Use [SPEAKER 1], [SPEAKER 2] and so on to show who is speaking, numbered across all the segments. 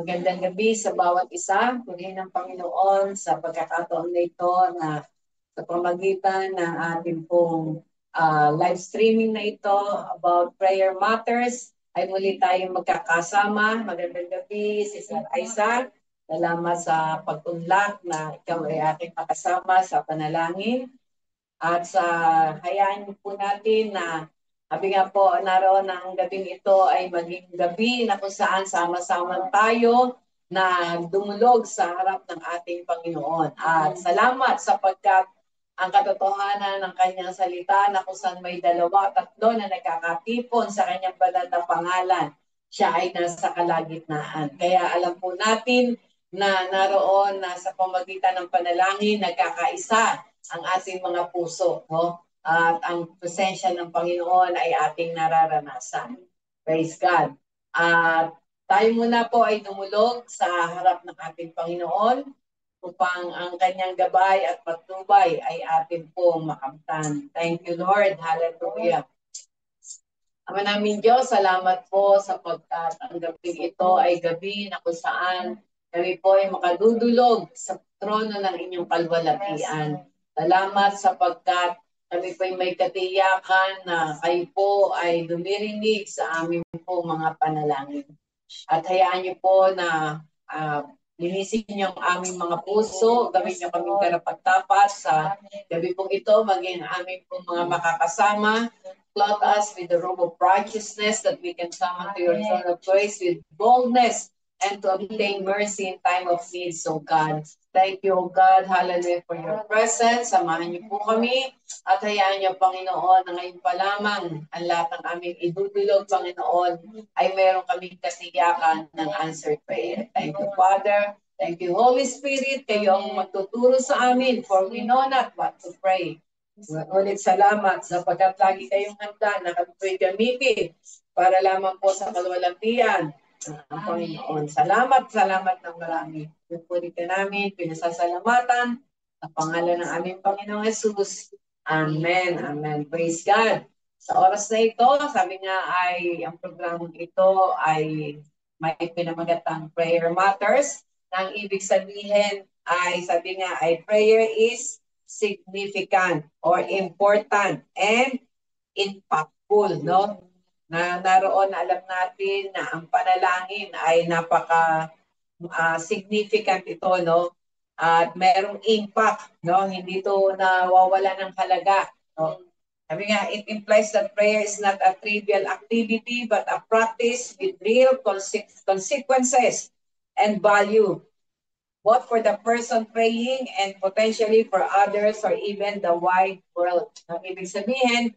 [SPEAKER 1] Magandang gabi sa bawat isa. Purihin ng Panginoon sa pagkakataon na ito na sa pamagitan ng ating pong live streaming na ito about prayer matters ay muli tayong magkakasama. Magandang gabi, Sister Aiza. Salamat sa pagtunlak na ikaw ay ating makasama sa panalangin. At sa hayaan po natin na sabi nga po, naroon ang gabing ito ay maging gabi na kung saan sama-sama tayo na dumulog sa harap ng ating Panginoon. At salamat sapagkat ang katotohanan ng kanyang salita na kung saan may dalawa, tatlo na nagkakatipon sa kanyang banal na pangalan, siya ay nasa kalagitnaan. Kaya alam po natin na naroon na sa pamagitan ng panalangin, nagkakaisa ang ating mga puso, no? At ang presensya ng Panginoon ay ating nararanasan. Praise God. At tayo muna po ay dumulog sa harap ng ating Panginoon upang ang kanyang gabay at patnubay ay atin pong makamtan. Thank you, Lord. Hallelujah. Ama namin Diyos, salamat po sapagkat ang gabing ito ay gabi na kung saan kami po ay makadudulog sa trono ng inyong kalwalatian. Salamat sapagkat kami po ay may katiyakan na kayo po ay dumirinig sa amin po mga panalangin. At hayaan niyo po na linisin niyo ang aming mga puso, gawin niyo kaming karapat-dapat sa gabi pong ito, maging aming pong mga makakasama. Clothe us with the robe of righteousness that we can come unto your throne of grace with boldness and to obtain mercy in time of need, so God. Thank you, O God, hallelujah, for your presence. Samahan niyo po kami at hayaan niyo, Panginoon, na ngayon pa lamang ang lahat ng aming idudulog, Panginoon, ay meron kaming kasiyakan ng answered prayer. Thank you, Father. Thank you, Holy Spirit. Kayo ang magtuturo sa amin, for we know not what to pray. Ulit salamat sapagkat lagi kayong handa na kami gamitin para lamang po sa kalwalatian ang Panginoon. Salamat ng marami. Pupuritin namin, pinasasalamatan sa pangalan ng aming Panginoong Jesus. Amen. Amen. Praise God. Sa oras na ito, sabi nga ay ang programang ito ay may pinamagatang prayer matters. Ang ibig sabihin ay sabi nga ay prayer is significant or important and impactful, no? Na naroon na alam natin na ang panalangin ay napaka significant ito, no? At merong impact, no? Hindi to nawawala ng halaga, no? Sabi nga, it implies that prayer is not a trivial activity but a practice with real consequences and value, both for the person praying and potentially for others or even the wide world. Ang ibig sabihin,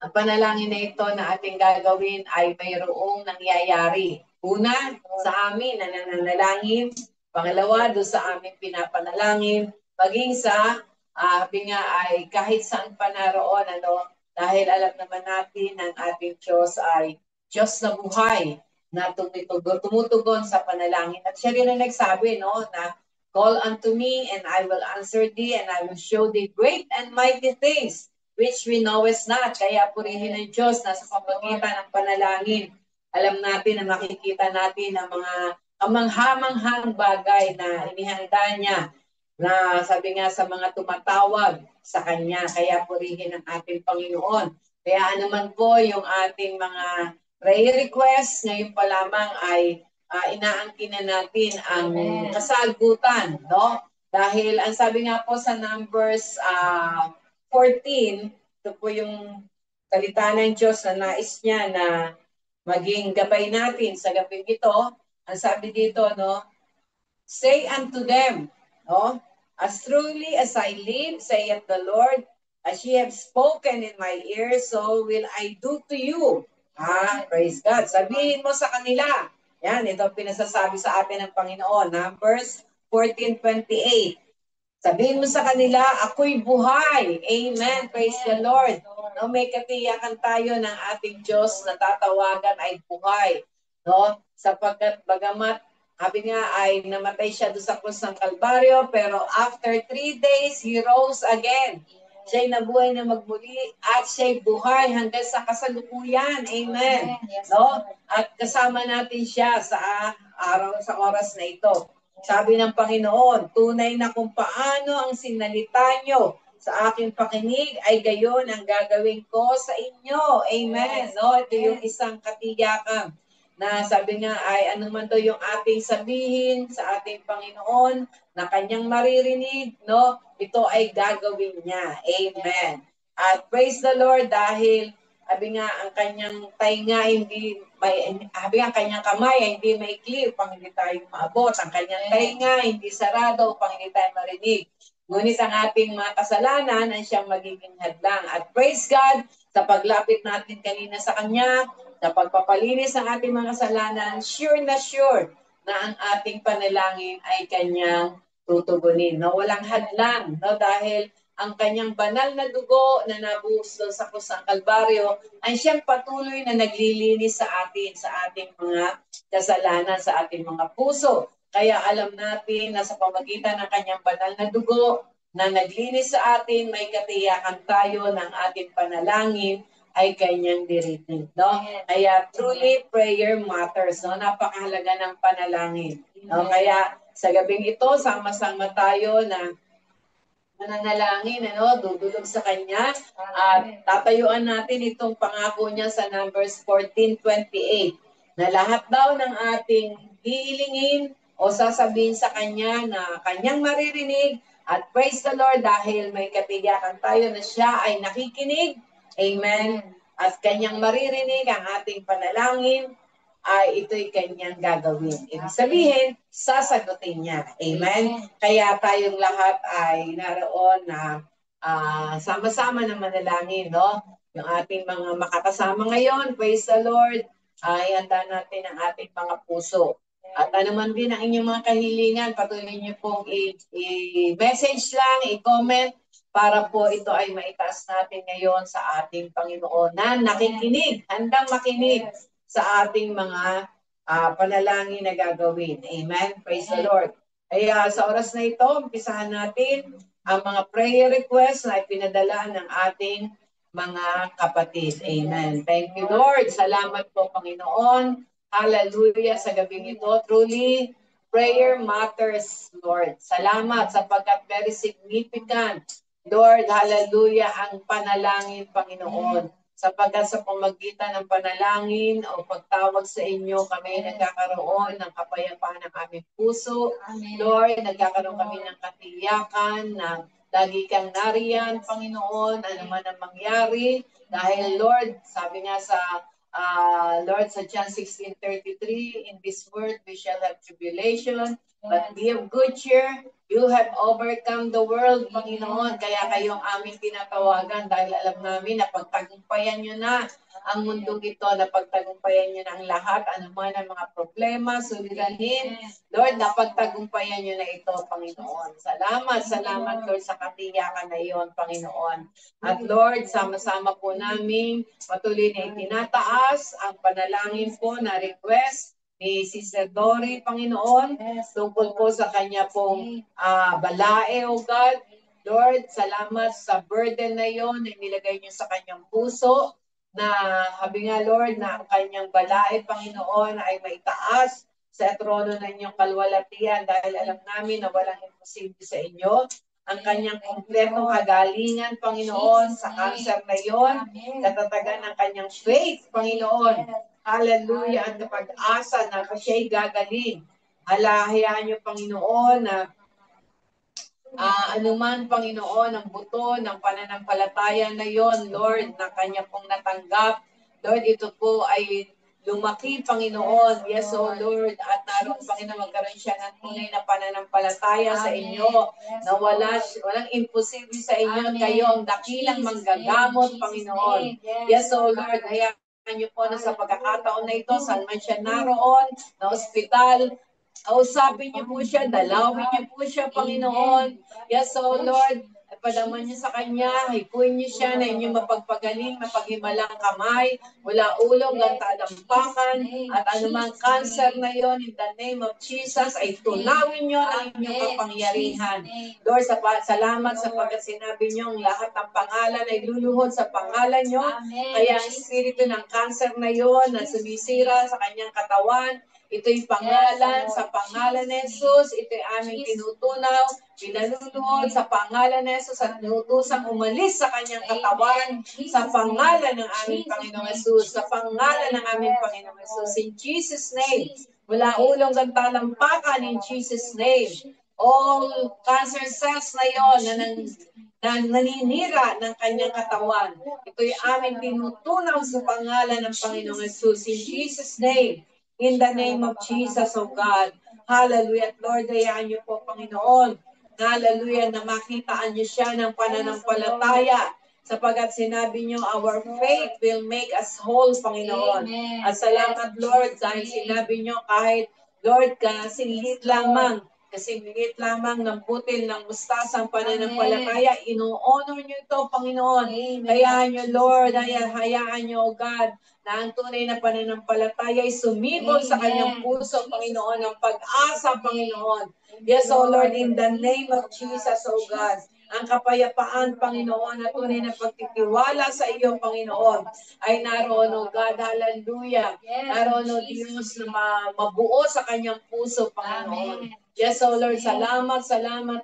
[SPEAKER 1] ang panalangin na ito na ating gagawin ay mayroong nangyayari. Una, sa amin na nananalangin. Pangalawa, doon sa aming pinapanalangin. Maging sa, nga ay kahit saan pa naroon, ano, dahil alam naman natin ang ating Diyos ay Diyos na buhay, na tumutugon sa panalangin. At siya rin ang nagsabi, no, na call unto me and I will answer thee and I will show thee great and mighty things which we know is not. Kaya purihin ng Diyos na sa pamagitan ng panalangin, alam natin na makikita natin ang mga kamanghamanghang bagay na inihanda niya na sabi nga sa mga tumatawag sa Kanya. Kaya purihin ang ating Panginoon. Kaya anuman po yung ating mga prayer requests, ngayon pa lamang ay inaangkin na natin ang kasagutan, no? Dahil ang sabi nga po sa Numbers 14, ito po yung salita ng Diyos na nais niya na maging gabay natin sa gabing ito. Ang sabi dito, no, say unto them, no, as truly as I live, saith the Lord, as ye have spoken in my ear, so will I do to you. Praise God. Sabihin mo sa kanila. Yan, ito pinasasabi sa atin ng Panginoon. Numbers 14:28. Sabihin mo sa kanila, ako'y buhay. Amen. Praise the Lord. No, may katiyakan tayo ng ating Diyos na tatawagan ay buhay. No? Sapagkat bagamat sabi nga ay namatay siya doon sa krus ng Kalbaryo, pero after 3 days, He rose again. Siya'y nabuhay na magmuli at siya'y buhay hanggang sa kasalukuyan. Amen. No? At kasama natin siya sa sa oras na ito. Sabi ng Panginoon, tunay na kung paano ang sinalita nyo sa aking pakinig ay gayon ang gagawin ko sa inyo. Amen. No? Ito yung isang katiyakan na sabi nga ay ano man to yung ating sabihin sa ating Panginoon na kanyang maririnig, no? Ito ay gagawin niya. Amen. At praise the Lord dahil sabi nga ang kanyang tainga hindi may sabi nga ang kanyang kamay ay hindi maikli upang hindi tayo maabot. Ang kanyang tainga hindi sarado upang hindi tayo marinig. Ngunit ang ating mga kasalanan ay siyang magiging hadlang. At praise God sa paglapit natin kanina sa Kanya, sa pagpapalinis ng ating mga kasalanan, sure na ang ating panalangin ay Kanyang tutugunin. No? Walang hadlang. No? Dahil ang Kanyang banal na dugo na nabuhos doon sa kusang Kalbaryo ay siyang patuloy na naglilinis sa atin, sa ating mga kasalanan, sa ating mga puso. Kaya alam natin na sa pamagitan ng kanyang banal na dugo na naglinis sa atin, may katiyakan tayo ng ating panalangin ay kanyang dirinig. No? Kaya truly prayer matters. No? Napakahalaga ng panalangin. No? Kaya sa gabing ito, sama-sama tayo na mananalangin, dudulog sa Kanya. At tatayuan natin itong pangako niya sa Numbers 14:28 na lahat daw ng ating hiilingin o sasabihin sa Kanya na Kanyang maririnig at praise the Lord dahil may katiyakan tayo na siya ay nakikinig. Amen. At Kanyang maririnig ang ating panalangin ay ito'y Kanyang gagawin. Ibig sabihin, sasagutin niya. Amen. Kaya tayong lahat ay naroon na sama-sama na manalangin, no? Yung ating mga makakasama ngayon, praise the Lord, ay handa natin ang ating mga puso. At anuman din ang inyong mga kahilingan, patuloy niyo pong i-message lang, i-comment, para po ito ay maitaas natin ngayon sa ating Panginoon na nakikinig, handang makinig sa ating mga panalangin na gagawin. Amen? Praise the Lord. Kaya sa oras na ito, umpisahan natin ang mga prayer requests na ipinadala ng ating mga kapatid. Amen. Thank you, Lord. Salamat po, Panginoon. Hallelujah sa gabing ito. Truly, prayer matters, Lord. Salamat sapagkat very significant, Lord, hallelujah, ang panalangin, Panginoon. Sapagkat sa pamagitan ng panalangin o pagtawag sa inyo, kami nagkakaroon ng kapayapaan ng aming puso. Amen. Lord, nagkakaroon kami ng katiyakan na lagi kang nariyan, Panginoon, ano man ang mangyari. Dahil, Lord, sabi nga sa Lord, sa John 16:33, in this world we shall have tribulation, but be of good cheer. You have overcome the world, Panginoon. Kaya kayong aming tinatawagan dahil alam namin na pagtagumpayan nyo na ang mundong ito, na pagtagumpayan nyo na ang lahat, anuman ang mga problema, suliranin. Lord, napagtagumpayan nyo na ito, Panginoon. Salamat, Lord, sa katiyakan na iyon, Panginoon. At Lord, sama-sama po namin patuloy na itinataas ang panalangin po na request ni Sister Dory, Panginoon, tungkol po sa kanya pong balae, O God. Lord, salamat sa burden na yon na nilagay niyo sa kanyang puso, na habi nga, Lord, na ang kanyang balae, Panginoon, ay maitaas sa trono ng inyong kalwalatian dahil alam namin na walang imposible sa inyo. Ang kanyang kompletong kagalingan, Panginoon, sa cancer na yon, katatagan ng kanyang faith, Panginoon. Hallelujah, at pag-asa na siya'y gagaling. Hayaan niyo, Panginoon, na anuman, Panginoon, ang buto ng pananampalataya na yon, Lord, na kanya pong natanggap. Lord, ito po ay lumaki, Panginoon. Yes, O Lord. At naroon, Panginoon, magkaroon siya ng tunay na pananampalataya sa inyo, na walang imposible sa inyo. Kayo ang dakilang manggagamot, Panginoon. Yes, O Lord. Hayaan niyo po na sa pagkakataon na ito, saan man siya naroon, na ospital, kausapin niyo po siya, dalawin niyo po siya, Panginoon. Yes, O Lord. Ipadama niyo sa kanya, hikuin niyo siya na inyong mapagpagaling, mapaghimalang kamay, mula ulo hanggang talampakan, at anumang cancer na yon, in the name of Jesus, ay tunawin niyo ng inyong kapangyarihan. Lord, salamat sapagkat sinabi niyo ang lahat ng pangalan ay luluhod sa pangalan niyo. Kaya ang espiritu ng cancer na yon na sumisira sa kanyang katawan, ito'y pangalan, sa pangalan ni Jesus, ito'y aming tinutunaw, pinaluluhod sa pangalan ni Jesus at tinutosang umalis sa kanyang katawan, sa pangalan ng aming Panginoong Jesus, sa pangalan ng aming Panginoong Jesus, in Jesus' name, mula ulong hanggang talampakan, in Jesus' name, all cancer cells na yon na naninira ng kanyang katawan, ito'y aming tinutunaw sa pangalan ng Panginoong Jesus, in Jesus' name, in the name of Jesus, oh God. Hallelujah. Lord, hayaan niyo po, Panginoon. Hallelujah, na makitaan niyo siya ng pananampalataya. Sapagat sinabi niyo, our faith will make us whole, Panginoon. At salamat, Lord, dahil sinabi niyo kahit, Lord, kasing liit lamang ng butil ng mustasa ang pananampalataya, ino-honor niyo ito, Panginoon. Hayaan niyo, Lord, hayaan niyo, oh God, na ang tunay na pananampalataya ay sumibol sa kanyang puso, Panginoon, ang pag-asa, Panginoon. Yes, oh Lord, in the name of Jesus, oh God, ang kapayapaan, Panginoon, at tunay na pagtitiwala sa iyo, Panginoon, ay naroon, oh God, hallelujah. Naroon, oh Diyos, na mabuo sa kanyang puso, Panginoon. Yes, oh Lord, salamat,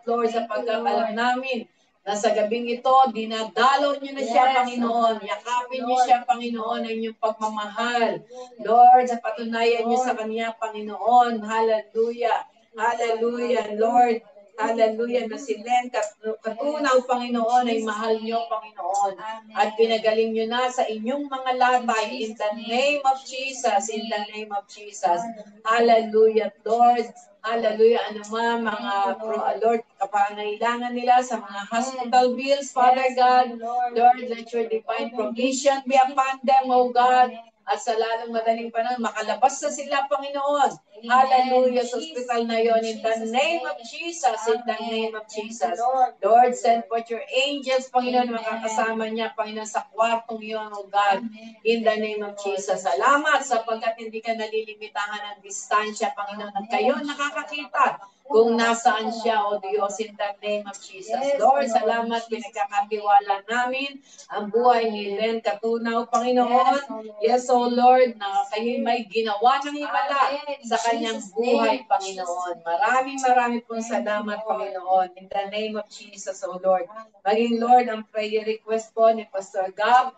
[SPEAKER 1] Lord, sapagkat alam namin na sa gabing ito, dinadalaw niyo na siya, Panginoon. Yakapin niyo siya, Panginoon, ang inyong pagmamahal. Lord, sa patunayan niyo sa kanya, Panginoon. Hallelujah. Hallelujah, Lord. Hallelujah, na si Len, katunaw, Panginoon, ay mahal niyo, Panginoon. At pinagaling niyo na sa inyong mga latay in the name of Jesus, in the name of Jesus. Hallelujah, Lord. Hallelujah, mga Lord, kapangailangan nila sa mga hospital bills, Father God. Lord, let your divine provision be upon them, O God. At sa lalong madaling panahon, makalabas na sila, Panginoon. Hallelujah, sa hospital na yon, in the name of Jesus, in the name of Jesus. Lord, send forth your angels, Panginoon, makakasama niya, Panginoon, sa kwartong yon, O God, in the name of Jesus. Salamat sapagkat hindi ka nalilimitahan ng distansya, Panginoon, at kayo nakakakita kung nasaan siya, O Diyos, in the name of Jesus. Lord, salamat, pinagkakatiwala namin ang buhay ni Len Katunaw, Panginoon. Yes, O Lord, na kayo may ginawa ng himala sa kanyang buhay, Panginoon. Maraming pong salamat, Panginoon. In the name of Jesus, O Lord. Maging, Lord, ang prayer request po ni Pastor Gab,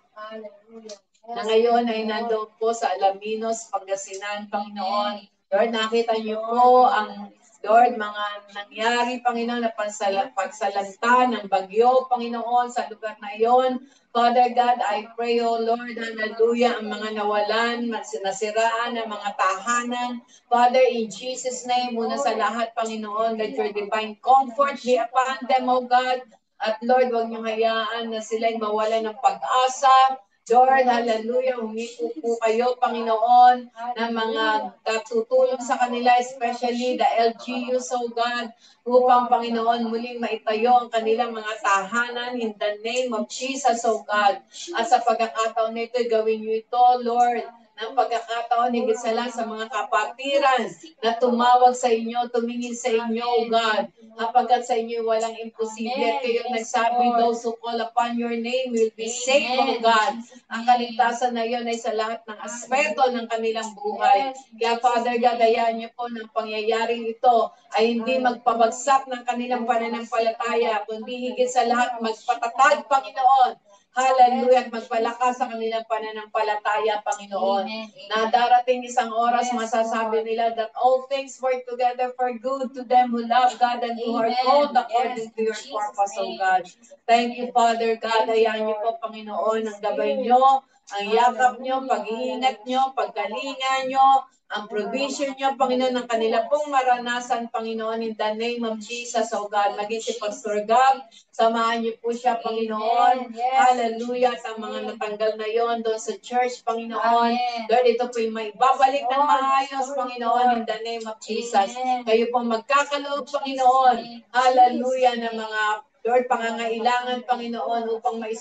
[SPEAKER 1] na ngayon ay nandoon po sa Alaminos, Pangasinan, Panginoon. Lord, nakita niyo po ang Lord, mga nangyari, Panginoon, na pagsalanta ng bagyo, Panginoon, sa lugar na iyon. Father God, I pray, O Lord, hallelujah, ang mga nawalan, nasiraan, ang mga tahanan. Father, in Jesus' name, muna sa lahat, Panginoon, let your divine comfort be upon them, O God. At Lord, huwag niyong hayaan na sila'y mawalan ng pag-asa. Lord, hallelujah, humipo po kayo, Panginoon, na mga tutulong sa kanila, especially the LGUs, oh God, upang, Panginoon, muling maitayo ang kanilang mga tahanan in the name of Jesus, oh God. At sa pagkakataon nito, gawin niyo ito, Lord, ng pagkakataon, higit sa lahat sa mga kapatiran na tumawag sa inyo, tumingin sa inyo, O God. Kapagkat sa inyo walang imposible. At kayo nagsabi, those who call upon your name will be saved, O God. Ang kaligtasan na yun ay sa lahat ng aspeto ng kanilang buhay. Kaya Father God, hayaan niyo po ng pangyayaring ito ay hindi magpabagsak ng kanilang pananampalataya, kundi higit sa lahat magpatatag, Panginoon. Hallelujah, at magpalakas sa kanilang pananampalataya, Panginoon. Na darating isang oras, masasabi nila that all things work together for good to them who love God and who are called according to your purpose, O God. Thank you, Father God. Hayaan niyo po, Panginoon, ang gabay niyo, ang yakap niyo, pag-iingat niyo, pagkalinga niyo, ang provision niyo, Panginoon, ng kanila pong maranasan, Panginoon, in the name of Jesus, O God. Maging si Pastor Gab, samahan niyo po siya, Panginoon. Hallelujah, sa mga natanggal na yon doon sa church, Panginoon. Lord, ito po yung may babalik ng maayos, Panginoon, in the name of Jesus. Kayo po magkakaloob, Panginoon. Hallelujah, ng mga Lord, pangangailangan, Panginoon, upang may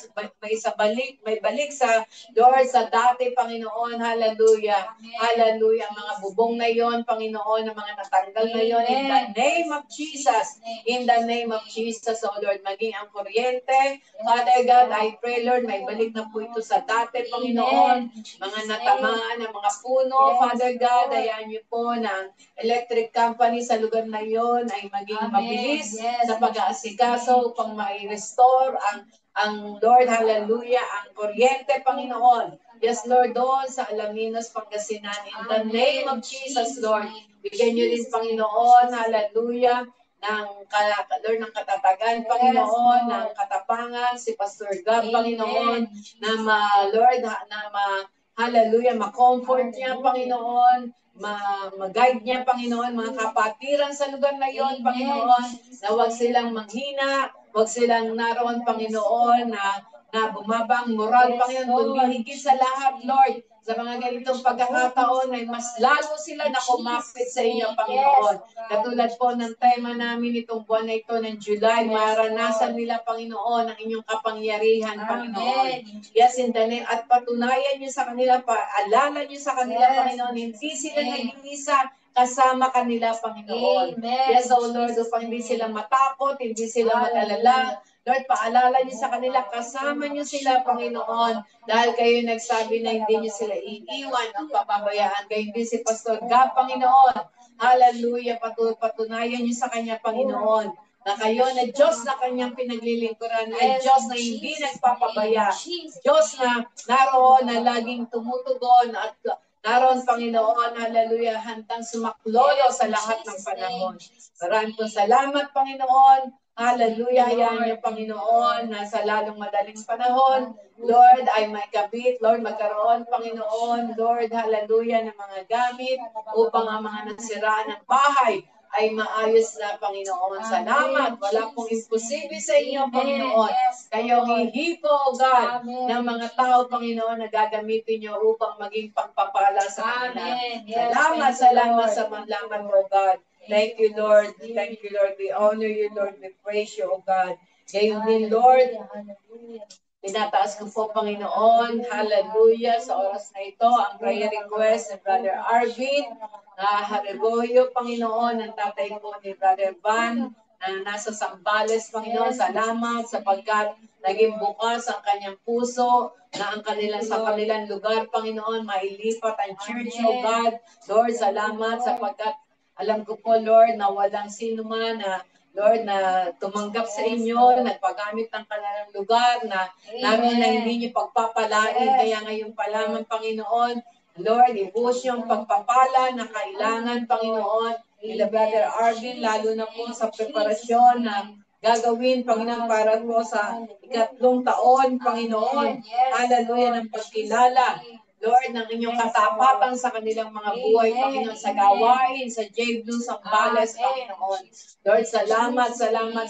[SPEAKER 1] balik sa, Lord, sa dati, Panginoon, hallelujah. Hallelujah. Ang mga bubong na yon, Panginoon, ang mga natanggal na yon, in the name of Jesus. In the name of Jesus, oh Lord, maging ang kuryente. Father God, I pray, Lord, may balik na po ito sa dati, Panginoon. Mga natamaan ng mga puno, Father God, ayan niyo po na electric company sa lugar na yon ay maging mabilis sa pag-aasikaso upang ma-restore ang Lord, hallelujah, ang kuryente, Panginoon. Yes, Lord, doon sa Alaminos, Pangasinan, in the name of Jesus, Lord, bigyan niyo din, Panginoon, hallelujah, Lord, ng katatagan, Panginoon, ng katapangan, si Pastor Gab, Panginoon, Lord, hallelujah, ma-comfort niya, Panginoon, mag-guide niya, Panginoon, mga kapatiran sa lugar na yon, Panginoon, na huwag silang manghina, huwag silang naroon, Panginoon, na bumaba ang moral, Panginoon, kundi higit sa lahat, Lord, sa mga ganitong pagkakataon ay mas lalo sila na kumapit sa inyo, Panginoon. Katulad po ng tema namin itong buwan na ito ng July, maranasan nila, Panginoon, ang inyong kapangyarihan, Panginoon. Yes, in the name, at patunayan niyo sa kanila, paalala niyo sa kanila, Panginoon, hindi sila nag-iisa, kasama kanila, Panginoon. Yes, oh Lord, upang hindi sila matakot, hindi sila mag-alala. Lord, paalala niyo sa kanila, kasama niyo sila, Panginoon, dahil kayo nagsabi na hindi niyo sila iiwan ang papabayaan. Kayo din si Pastor Gab, Panginoon. Hallelujah, patunayan niyo sa kanya, Panginoon, na kayo na Diyos na kanyang pinaglilingkuran, ay Diyos na hindi nagpapabaya, Diyos na naroon na laging tumutugon at naroon, Panginoon, hallelujah, handang sumaklolo sa lahat ng panahon. Maraming po salamat, Panginoon. Hallelujah, yan yung Panginoon na sa lalong madaling panahon. Lord, ay may kabit. Lord, magkaroon, Panginoon. Lord, hallelujah, ng mga gamit upang ang mga nasiraan ng bahay ay maayos na, Panginoon. Salamat. Wala pong imposible sa inyo, Panginoon. Kayo hihipo, God, ng mga tao, Panginoon, na gagamitin nyo upang maging pagpapala sa kanila. Salamat, salamat sa manlaman mo, God. Thank you, Lord. Thank you, Lord. We honor you, Lord. We praise you, O God. Gayon din, Lord. Pinataas ko po, Panginoon. Hallelujah. Sa oras na ito, ang prayer request ni Brother Arvin. Harigoyo, Panginoon, ang tatay po ni Brother Van, na nasa Sambales, Panginoon. Salamat sapagkat naging bukas ang kanyang puso, na ang sa kanilang lugar, Panginoon, mailipat ang church, O God. Lord, salamat sapagkat alam ko po, Lord, na walang sino man na, Lord, na tumanggap sa inyo, nagpagamit ng kanilang lugar, na naroon na hindi niyo pagpapalain. Kaya ngayon pa lamang, Panginoon, Lord, ibuhos yung pagpapala na kailangan, Panginoon, nila Brother Arvin, lalo na po sa preparasyon na gagawin, Panginoon, para po sa ikatlong taon, Panginoon. Hallelujah, ng pagkilala, Lord, ng inyong katapatan sa kanilang mga buhay, Panginoon, sa gawain, sa J-Blue, sa Balas, Panginoon. Lord, salamat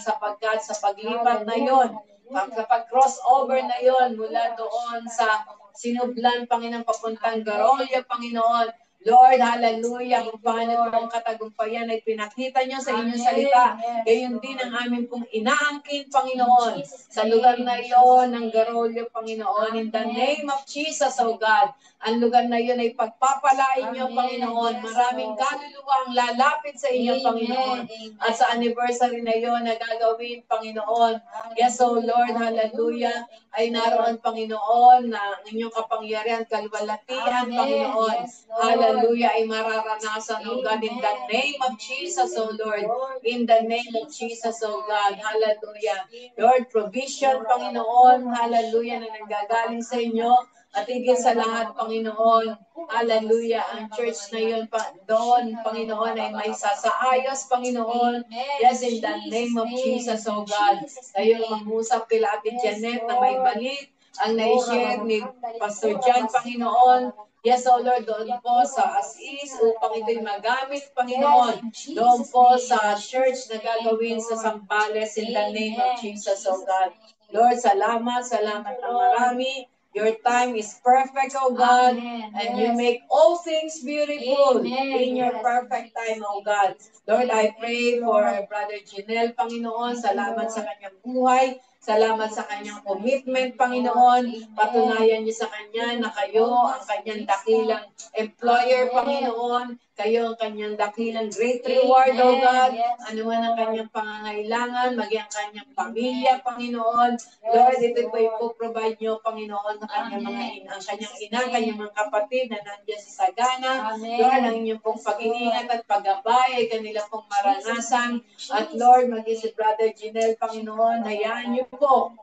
[SPEAKER 1] sapagkat sa paglipat na yon, sa pag-crossover na yon mula doon sa Sinublan, Panginoon, papuntang Garolya, Panginoon. Lord, hallelujah, kung paano po ang katagumpayan ay pinakita nyo sa inyong salita. Gayon din ang aming pong inaangkin, Panginoon, sa lugar na iyon ng Garolyo, Panginoon. In the name of Jesus, O God, ang lugar na iyon ay pagpapalain nyo, Panginoon. Maraming kaluluwa ang lalapit sa inyo, Panginoon. At sa anniversary na iyon na gagawin, Panginoon. Yes, O Lord, hallelujah, ay naroon, Panginoon, na ang inyong kapangyarihan, kalwalatian, Panginoon. Hallelujah, ay mararanasan, O God, in the name of Jesus, O Lord. In the name of Jesus, O God. Hallelujah. Lord, provision, Panginoon. Hallelujah, na nanggagaling sa inyo. At higit sa lahat, Panginoon, hallelujah, ang church na yun, doon, Panginoon, ay may sasaayos, Panginoon. Yes, in the name of Jesus, O God. Tayo mag-usap kila Ate Janet na may balik ang na-share ni Pastor John, Panginoon. Yes, O Lord, doon po sa As-Is, upang ito'y magamit, Panginoon. Doon po sa church na gagawin sa Sambales, in the name of Jesus, O God. Lord, salamat na marami. Your time is perfect, O God, and you make all things beautiful in your perfect time, O God. Lord, I pray for Brother Janelle, Panginoon. Salamat sa kanyang buhay. Salamat sa kanyang commitment, Panginoon. Patunayan niyo sa kanya na kayo ang kanyang dakilang employer, Panginoon. Kayo ang kanyang dakilang great reward, O God. Ano man ang kanyang pangangailangan, maging ang kanyang pamilya, Panginoon. Lord, ito po ipoprovide niyo, Panginoon, sa kanyang mga ang kanyang ina, kanyang mga kapatid na nandiyan sa sagana. Lord, ang inyong pong pag-iingat at paggabay ay kanila pong maranasan. At Lord, maging si Brother Janelle, Panginoon, hayaan niyo po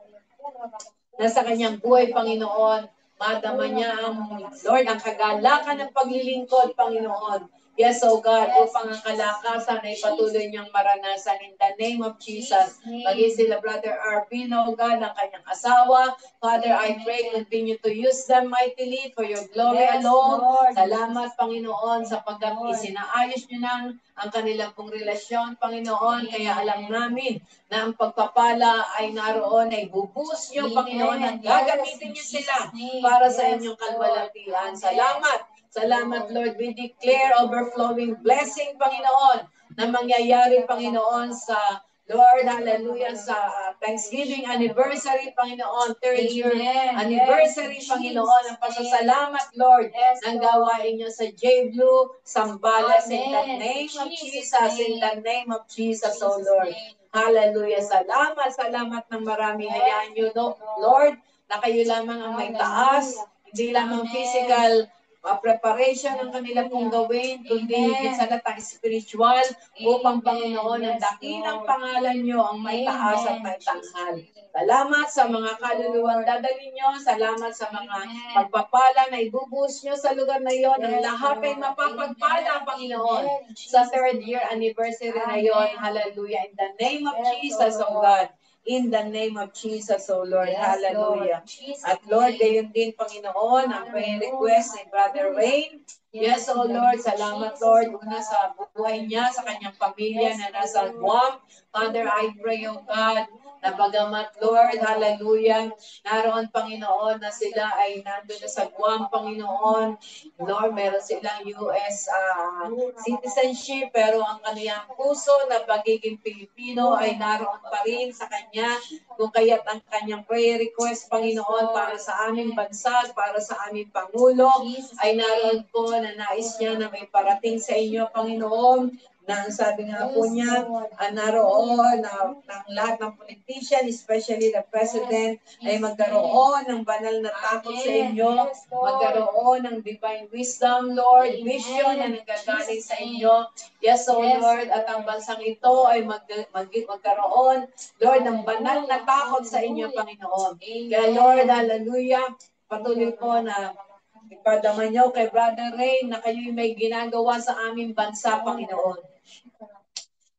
[SPEAKER 1] na sa kanyang buhay, Panginoon, madama niya ang, Lord, ang kagalakan ng paglilingkod, Panginoon. Yes, oh God, upang ang kalakasan ay patuloy niyang maranasan in the name of Jesus. Maging sila Brother Arvino, oh God, ang kanyang asawa. Father, I pray, continue to use them mightily for your glory alone. Salamat, Panginoon, sapagkat isinaayos niyo nang ang kanilang pong relasyon, Panginoon. Kaya alam namin na ang pagpapala ay naroon, ay bubuhos niyo, Panginoon, at gagamitin niyo sila para sa inyong kalwalhatian. Salamat. Salamat, Lord. We declare overflowing blessing, Panginoon, na mangyayari, Panginoon, sa Lord, hallelujah, sa Thanksgiving anniversary, Panginoon, third year anniversary, Panginoon, ang pasasalamat, Lord, ng gawain niyo sa J-Blue, Sambales, in the name of Jesus, in the name of Jesus, oh Lord. Hallelujah. Salamat, salamat ng marami. Hayaan niyo, Lord, na kayo lamang ang may taas, hindi lamang physical preparation ang kanila pong gawin, kundi higit sa lahat spiritual, upang Panginoon, ang dakilang pangalan niyo ang may taas at may tanghal. Salamat sa mga kaluluwang dadalhin niyo, salamat sa mga pagpapala na ibubuhos niyo sa lugar na iyon. Ang lahat ay mapapagpala, Panginoon, sa third year anniversary na iyon. Hallelujah. In the name of Jesus, oh God. In the name of Jesus, oh Lord. Hallelujah. At Lord, gayon din, Panginoon, ang prayer request ni Brother Wayne. Yes, oh Lord. Salamat, Lord. Una sa buhay niya, sa kanyang pamilya na nasa Guam. Father, I pray, oh God, na bagamat, Lord, hallelujah, naroon, Panginoon, na sila ay nandun na sa Guam, Panginoon. Lord, meron silang US citizenship, pero ang kaniyang puso na pagiging Pilipino ay naroon pa rin sa kanya. Kung kaya't ang kanyang prayer request, Panginoon, para sa aming bansa, para sa aming Pangulo, ay naroon po na nais niya na may parating sa inyo, Panginoon, na ang sabi nga po niya, naroon na ng lahat ng politician, especially the President, ay magkaroon ng banal na takot sa inyo, magkaroon ng divine wisdom, Lord, vision na nanggagaling sa inyo. Yes, O Lord, at ang bansang ito ay magkaroon, Lord, ng banal na takot sa inyo, Panginoon. Kaya Lord, hallelujah, patuloy po na ipadama niyo kay Brother Ray na kayo'y may ginagawa sa aming bansa, Panginoon.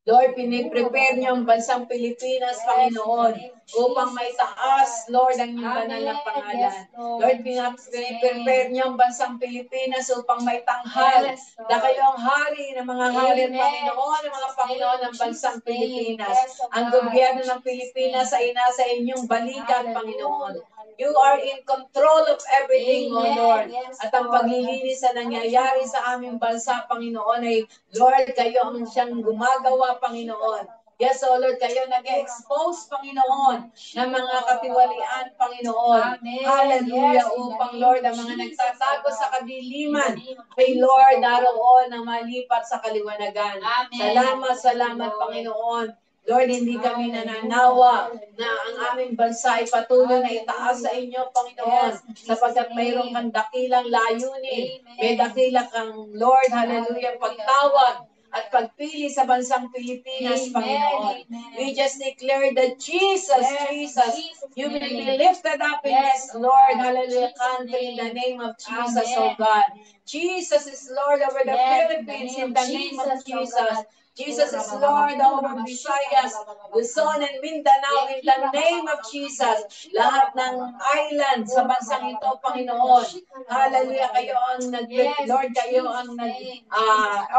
[SPEAKER 1] Lord, piniprepare niyo ang bansang Pilipinas, Panginoon, upang may taas, Lord, ang iyong banal na pangalan. Lord, piniprepare niyo ang bansang Pilipinas upang may tanghal na kayo ang hari ng mga hari at Panginoon, ng mga Panginoon ng bansang Pilipinas. Ang gobyerno ng Pilipinas ay nasa inyong balikat, Panginoon. You are in control of everything, O Lord. At ang paglilinis na nangyayari sa aming bansa, Panginoon, ay, Lord, kayo ang siyang gumagawa, Panginoon. Yes, O Lord, kayo nag-expose, Panginoon, ng mga katiwalian, Panginoon. Hallelujah, upang, Lord, ang mga nagtatago sa kadiliman, kay Lord, naroon na malipat sa kaliwanagan. Salamat, salamat, Panginoon. Lord, hindi kami nananawa na ang aming bansa ay patuloy na itaas sa inyo, Panginoon, sapagkat mayroong kang dakilang layunin. May dakila kang, Lord, hallelujah, pagtawag at pagpili sa bansang Pilipinas, Panginoon. We just declare that Jesus, you will be lifted up in this, Lord, hallelujah, country in the name of Jesus, oh God. Jesus is Lord over the Philippines in the name of Jesus. Jesus is Lord over Visayas, Luzon, and Mindanao in the name of Jesus. Lahat ng island sa bansang ito, Panginoon. Hallelujah, kayo ang Lord, kayo ang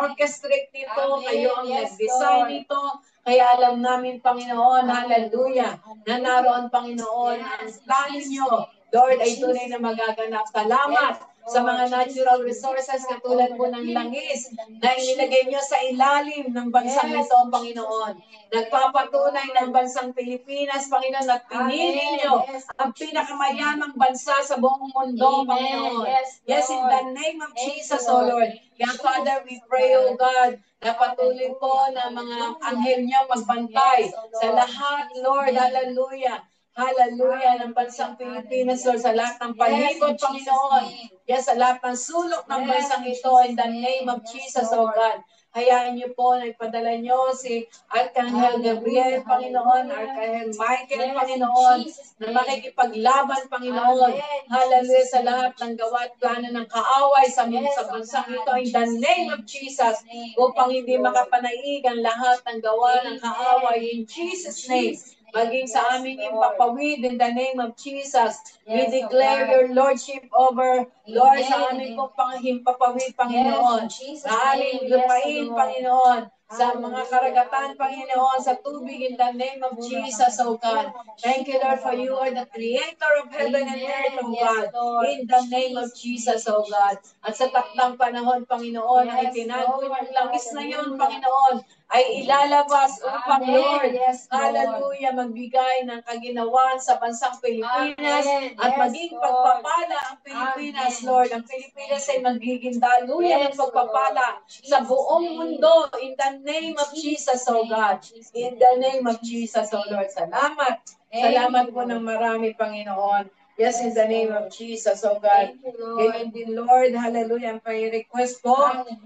[SPEAKER 1] orchestrate nito, kayo ang nag-design nito. Kaya alam namin, Panginoon, hallelujah, na naroon, Panginoon, ang plano nyo Lord, ay tunay na magaganap. Salamat sa mga natural resources katulad po ng langis na inilagay nyo sa ilalim ng bansang ito, Panginoon. Nagpapatunay ng bansang Pilipinas, Panginoon, at pinili nyo ang pinakamayamang bansa sa buong mundo, Panginoon. Yes, in the name of Jesus, O Lord. Kaya, Father, we pray, O God, na patuloy po na mga anghel nyo magbantay sa lahat, Lord. Hallelujah. Hallelujah, ng bansang Pilipinas, Lord, sa lahat ng palibot, Panginoon. Yes, sa lahat ng sulok ng bansang ito, in the name of Jesus, O God. Hayaan niyo po na ipadala niyo si Arkanghel Gabriel, Panginoon, Arkanghel Michael, Panginoon, na makikipaglaban, Panginoon. Hallelujah, sa lahat ng gawa at plano ng kaaway sa bansang ito, in the name of Jesus, upang hindi makapanaiig ang lahat ng gawa ng kaaway, in Jesus' name. Maging sa aming impapawid in the name of Jesus. We declare your Lordship over, Lord, sa aming pong himpapawid, Panginoon. Sa aming lupain, Panginoon. Sa mga karagatan, Panginoon, sa tubig in the name of Jesus, O God. Thank you, Lord, for you are the creator of heaven and earth, O God. In the name of Jesus, O God. At sa takdang panahon, Panginoon, ang itinago yung langis na yun, Panginoon, ay ilalabas upang, Lord, hallelujah, magbigay ng kaginawan sa bansang Pilipinas at maging pagpapala ang Pilipinas, Lord. Ang Pilipinas ay magiging daluyan ng pagpapala sa buong mundo in the name of Jesus, O God. In the name of Jesus, O Lord. Salamat. Salamat po ng marami, Panginoon. Yes, in the name of Jesus, O God. Ganyan din, Lord. Hallelujah. Ang prayer request po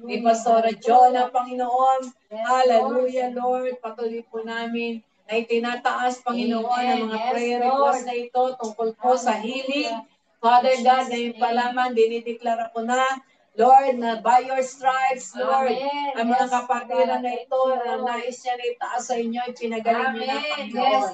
[SPEAKER 1] ni Pastora Jonah, Panginoon. Hallelujah, Lord. Patuloy po namin na itinataas, Panginoon, ang mga prayer request na ito tungkol po sa healing. Father God, ngayon pa lamang, dinideklara ko na, Lord, na by your stripes, Lord, ang mga kapatiran na ito, na nais niya na itaas sa inyo, pinagaling niyo na, Panginoon.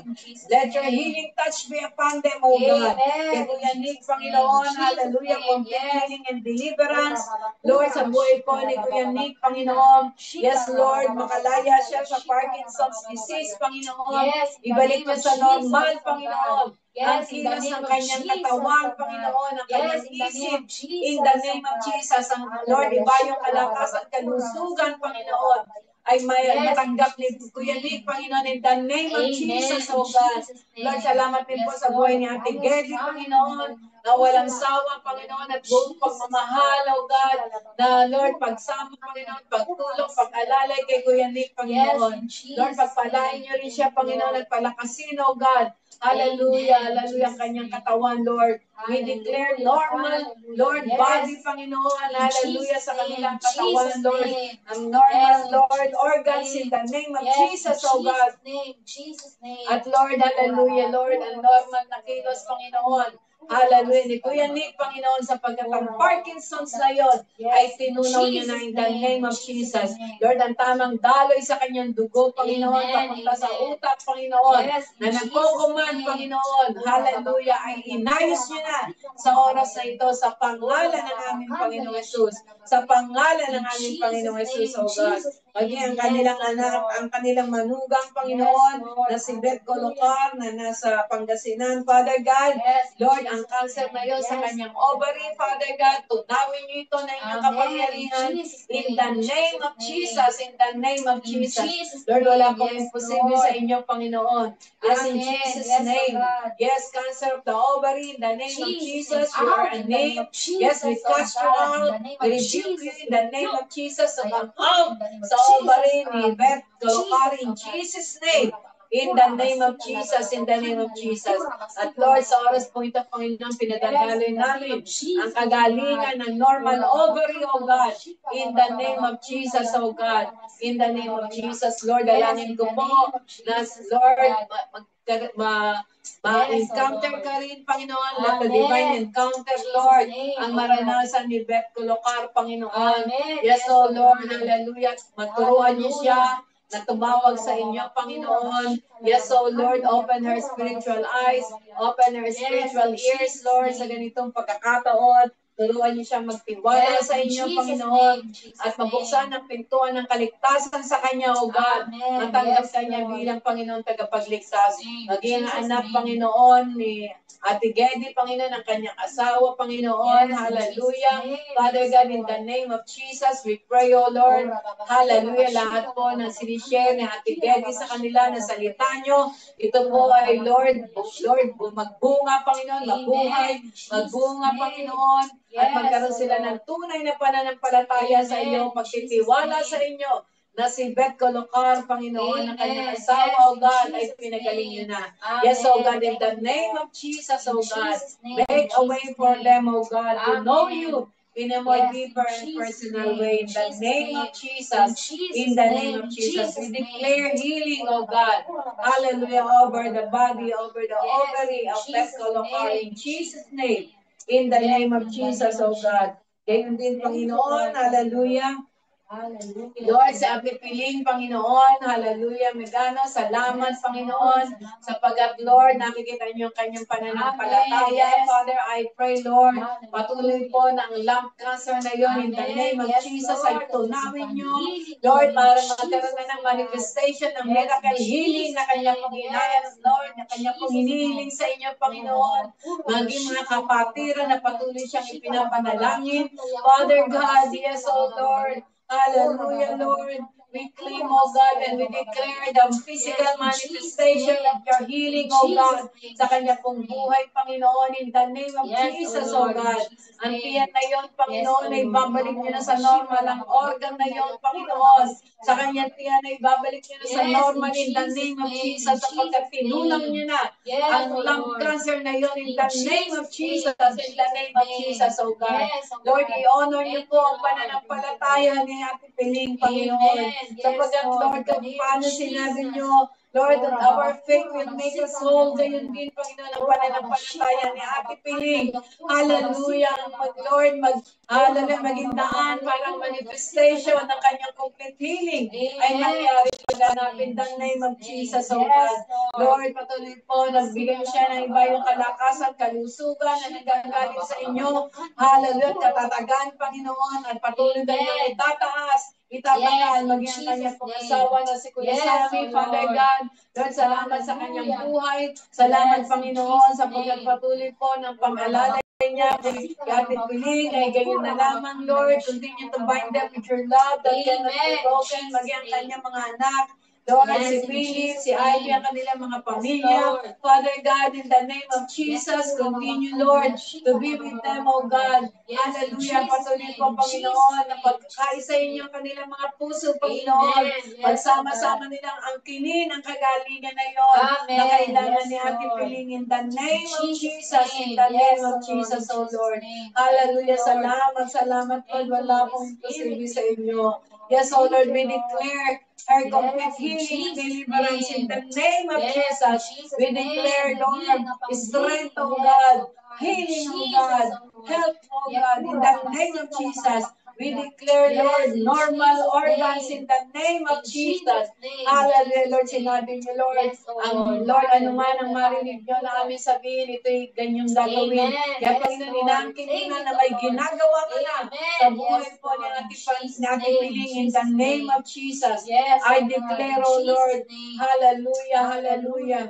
[SPEAKER 1] Let your healing touch be upon them, O God. Kaya Kuya Nick, Panginoon, hallelujah, complete healing and deliverance. Lord, sa buhay po ni Kuya Nick, Panginoon, yes, Lord, makalaya siya sa Parkinson's disease, Panginoon. Ibalik niyo sa normal, Panginoon. Ang kilos ng kanyang katawan, Panginoon, ang kanyang isip, in the name of Jesus, ang Lord, iba yung kalakas at kalusugan, Panginoon, ay may natanggap ni Kuya Nick, Panginoon, in the name of Jesus, O God. Lord, salamat din po sa buhay ni Ate Geddy, Panginoon, na walang sawa, Panginoon, at buong pagmamahal, O God, na Lord, pagsama, Panginoon, pagtulong, pag-alalay kay Kuya Nick, Panginoon. Lord, pagpalain niyo rin siya, Panginoon, at palakasin, O God. Hallelujah, hallelujah, ang kanyang katawan, Lord. We declare normal, Lord, body, Panginoon, hallelujah, sa kanilang katawan, Lord. Ang normal, Lord, organs in the name of Jesus, O God. At Lord, hallelujah, Lord, ang normal na kilos, Panginoon. Hallelujah. Ni Kuya Nick, Panginoon, sapagkat ang Parkinson's na yon ay tinunaw niyo na in the name of Jesus. Lord, ang tamang daloy sa kanyang dugo, Panginoon, papunta sa utak, Panginoon, na nagkukuman, Panginoon, hallelujah, ay inayos niyo na sa oras na ito sa pangalan ng aming Panginoong Yesus. Sa pangalan ng aming Panginoong Yesus, O God. Maging ang kanilang anak, ang kanilang manugang, Panginoon, na si Beth Colocar, na nasa Pangasinan, Father God. Lord, ang cancer na yun sa kanyang ovary, Father God, tunawin niyo ito na inyong kapangyarihan in the name of Jesus, in the name of Jesus. Lord, wala pong imposible sa inyo, Panginoon. Yes, in Jesus' name. Yes, cancer of the ovary, in the name of Jesus, you are a name. Yes, we cast you out. We rebuke you in the name of Jesus. So come out sa ovary ni Beth Colocar in Jesus' name. In the name of Jesus, in the name of Jesus. At Lord, sa oras po ito, Panginoon, pinadadaloy namin ang kagalingan ng normal ovary, O God. In the name of Jesus, O God. In the name of Jesus, Lord, dalangin ko po na, Lord, ma-encounter ka rin, Panginoon, let the divine encounter, Lord, ang maranasan ni Beth Colocar, Panginoon. Yes, O Lord, hallelujah. Maturuan niyo siya na tumawag sa inyo, Panginoon. Yes, O Lord, open her spiritual eyes, open her spiritual ears, Lord, sa ganitong pagkakataon. Turuan niyo siya magtiwala sa inyo, Panginoon, at mabuksan ang pintuan ng kaligtasan sa kanya, O God. Matanggap kanya bilang Panginoon tagapagligtas. Maging anak, Panginoon, ni Ate Gedi, Panginoon, ang kanyang asawa, Panginoon. Hallelujah. Father God, in the name of Jesus, we pray, O Lord. Hallelujah. Lahat po ng sinishare ni Ate Gedi sa kanila na salita nyo, ito po ay Lord, magbunga, Panginoon, mabuhay, magbunga, Panginoon, at magkaroon sila ng tunay na pananampalataya sa iyo, pagtitiwala sa inyo, na si Beth Colocar, Panginoon, ang kanyang asawa, O God, ay pinagaling niyo na. Yes, O God, in the name of Jesus, O God, make a way for them, O God, to know you in a more deeper and personal way. In the name of Jesus, in the name of Jesus, we declare healing, O God. Hallelujah, over the body, over the ovary of Beth Colocar, in Jesus' name. In the name of Jesus, O God. Gayon din, Panginoon. Hallelujah. Lord, sa Ate Piling, Panginoon, hallelujah, Megano, salamat, Panginoon, sapagat, Lord, nakikita niyo ang kanyang pananampalataya. Father, I pray, Lord, patuloy po ng lung cancer na yon in the name of Jesus, ay tunawin niyo, Lord, para magkaroon na ng manifestation ng miracle healing na kanyang panginayan, Lord, na kanyang panginihiling sa inyo, Panginoon, maging mga kapatiran na patuloy siyang ipinapanalangin. Father God, yes, O Lord, hallelujah, Lord. We claim, O God, and we declare the physical manifestation of your healing, O God, sa kanya pong buhay, Panginoon, in the name of Jesus, O God. Ang tiyan na yon, Panginoon, ay babalik niyo na sa normal. Ang organ na yon, Panginoon, sa kanyang tiyan ay babalik niyo na sa normal in the name of Jesus, sapagkat tinunang niyo na ang lung cancer na yon in the name of Jesus, in the name of Jesus, O God. Lord, i-honor niyo po ang pananampalataya ni Ate Piling, Panginoon. Sapagkat, Lord, kung paano sinabi niyo, Lord, that our faith will make us whole. Gayon din, Panginoon, ang pananampalataya ni Ate Piling. Hallelujah. Lord, hallelujah, maging daan para ang manifestation ng kanyang complete healing ay mangyari pagganap in the name of Jesus, O God. Lord, patuloy po, nagbigay siya ng iba yung kalakasan, kalusugan na nanggagaling sa inyo. Hallelujah, katatagan, Panginoon, at patuloy kayo itataas, itatangal, maging ang kanyang pag-asawa na si Kuya Sammy, Father God. Lord, salamat sa kanyang buhay. Salamat, Panginoon, sa pagpatuloy po ng pag-alala niya, kay Ate Piling, ay gayon na lamang, Lord. Continue to bind them with your love that cannot be broken. Maging ang kanyang mga anak, Lord, si Philip, si Ivy, ang kanilang mga pamilya. Father God, in the name of Jesus, continue, Lord, to be with them, O God. Hallelujah. Patuloy po, Panginoon, na pagkakaisa inyo ang kanilang mga puso, Panginoon. Magsama-sama nilang angkinin ang kagalingan na yon na kailangan ni Ate Piling in the name of Jesus, in the name of Jesus, O Lord. Hallelujah. Salamat, salamat, Lord. Wala pong imposible sa inyo. Yes, O Lord, we declare our complete healing and deliverance in the name of Jesus. We declare, Lord, strength, O God, healing, O God, help, O God, in the name of Jesus. We declare, Lord, normal organs in the name of Jesus. Hallelujah, Lord. Sinabi niyo, Lord, ang Lord, ano man ang marinig niyo na kami sabihin, ito'y ganyang gagawin. Kaya, Panginoon, inaangkin niyo na may ginagawa ka na sa buhay po ni Ate Piling in the name of Jesus. I declare, O Lord, hallelujah, hallelujah.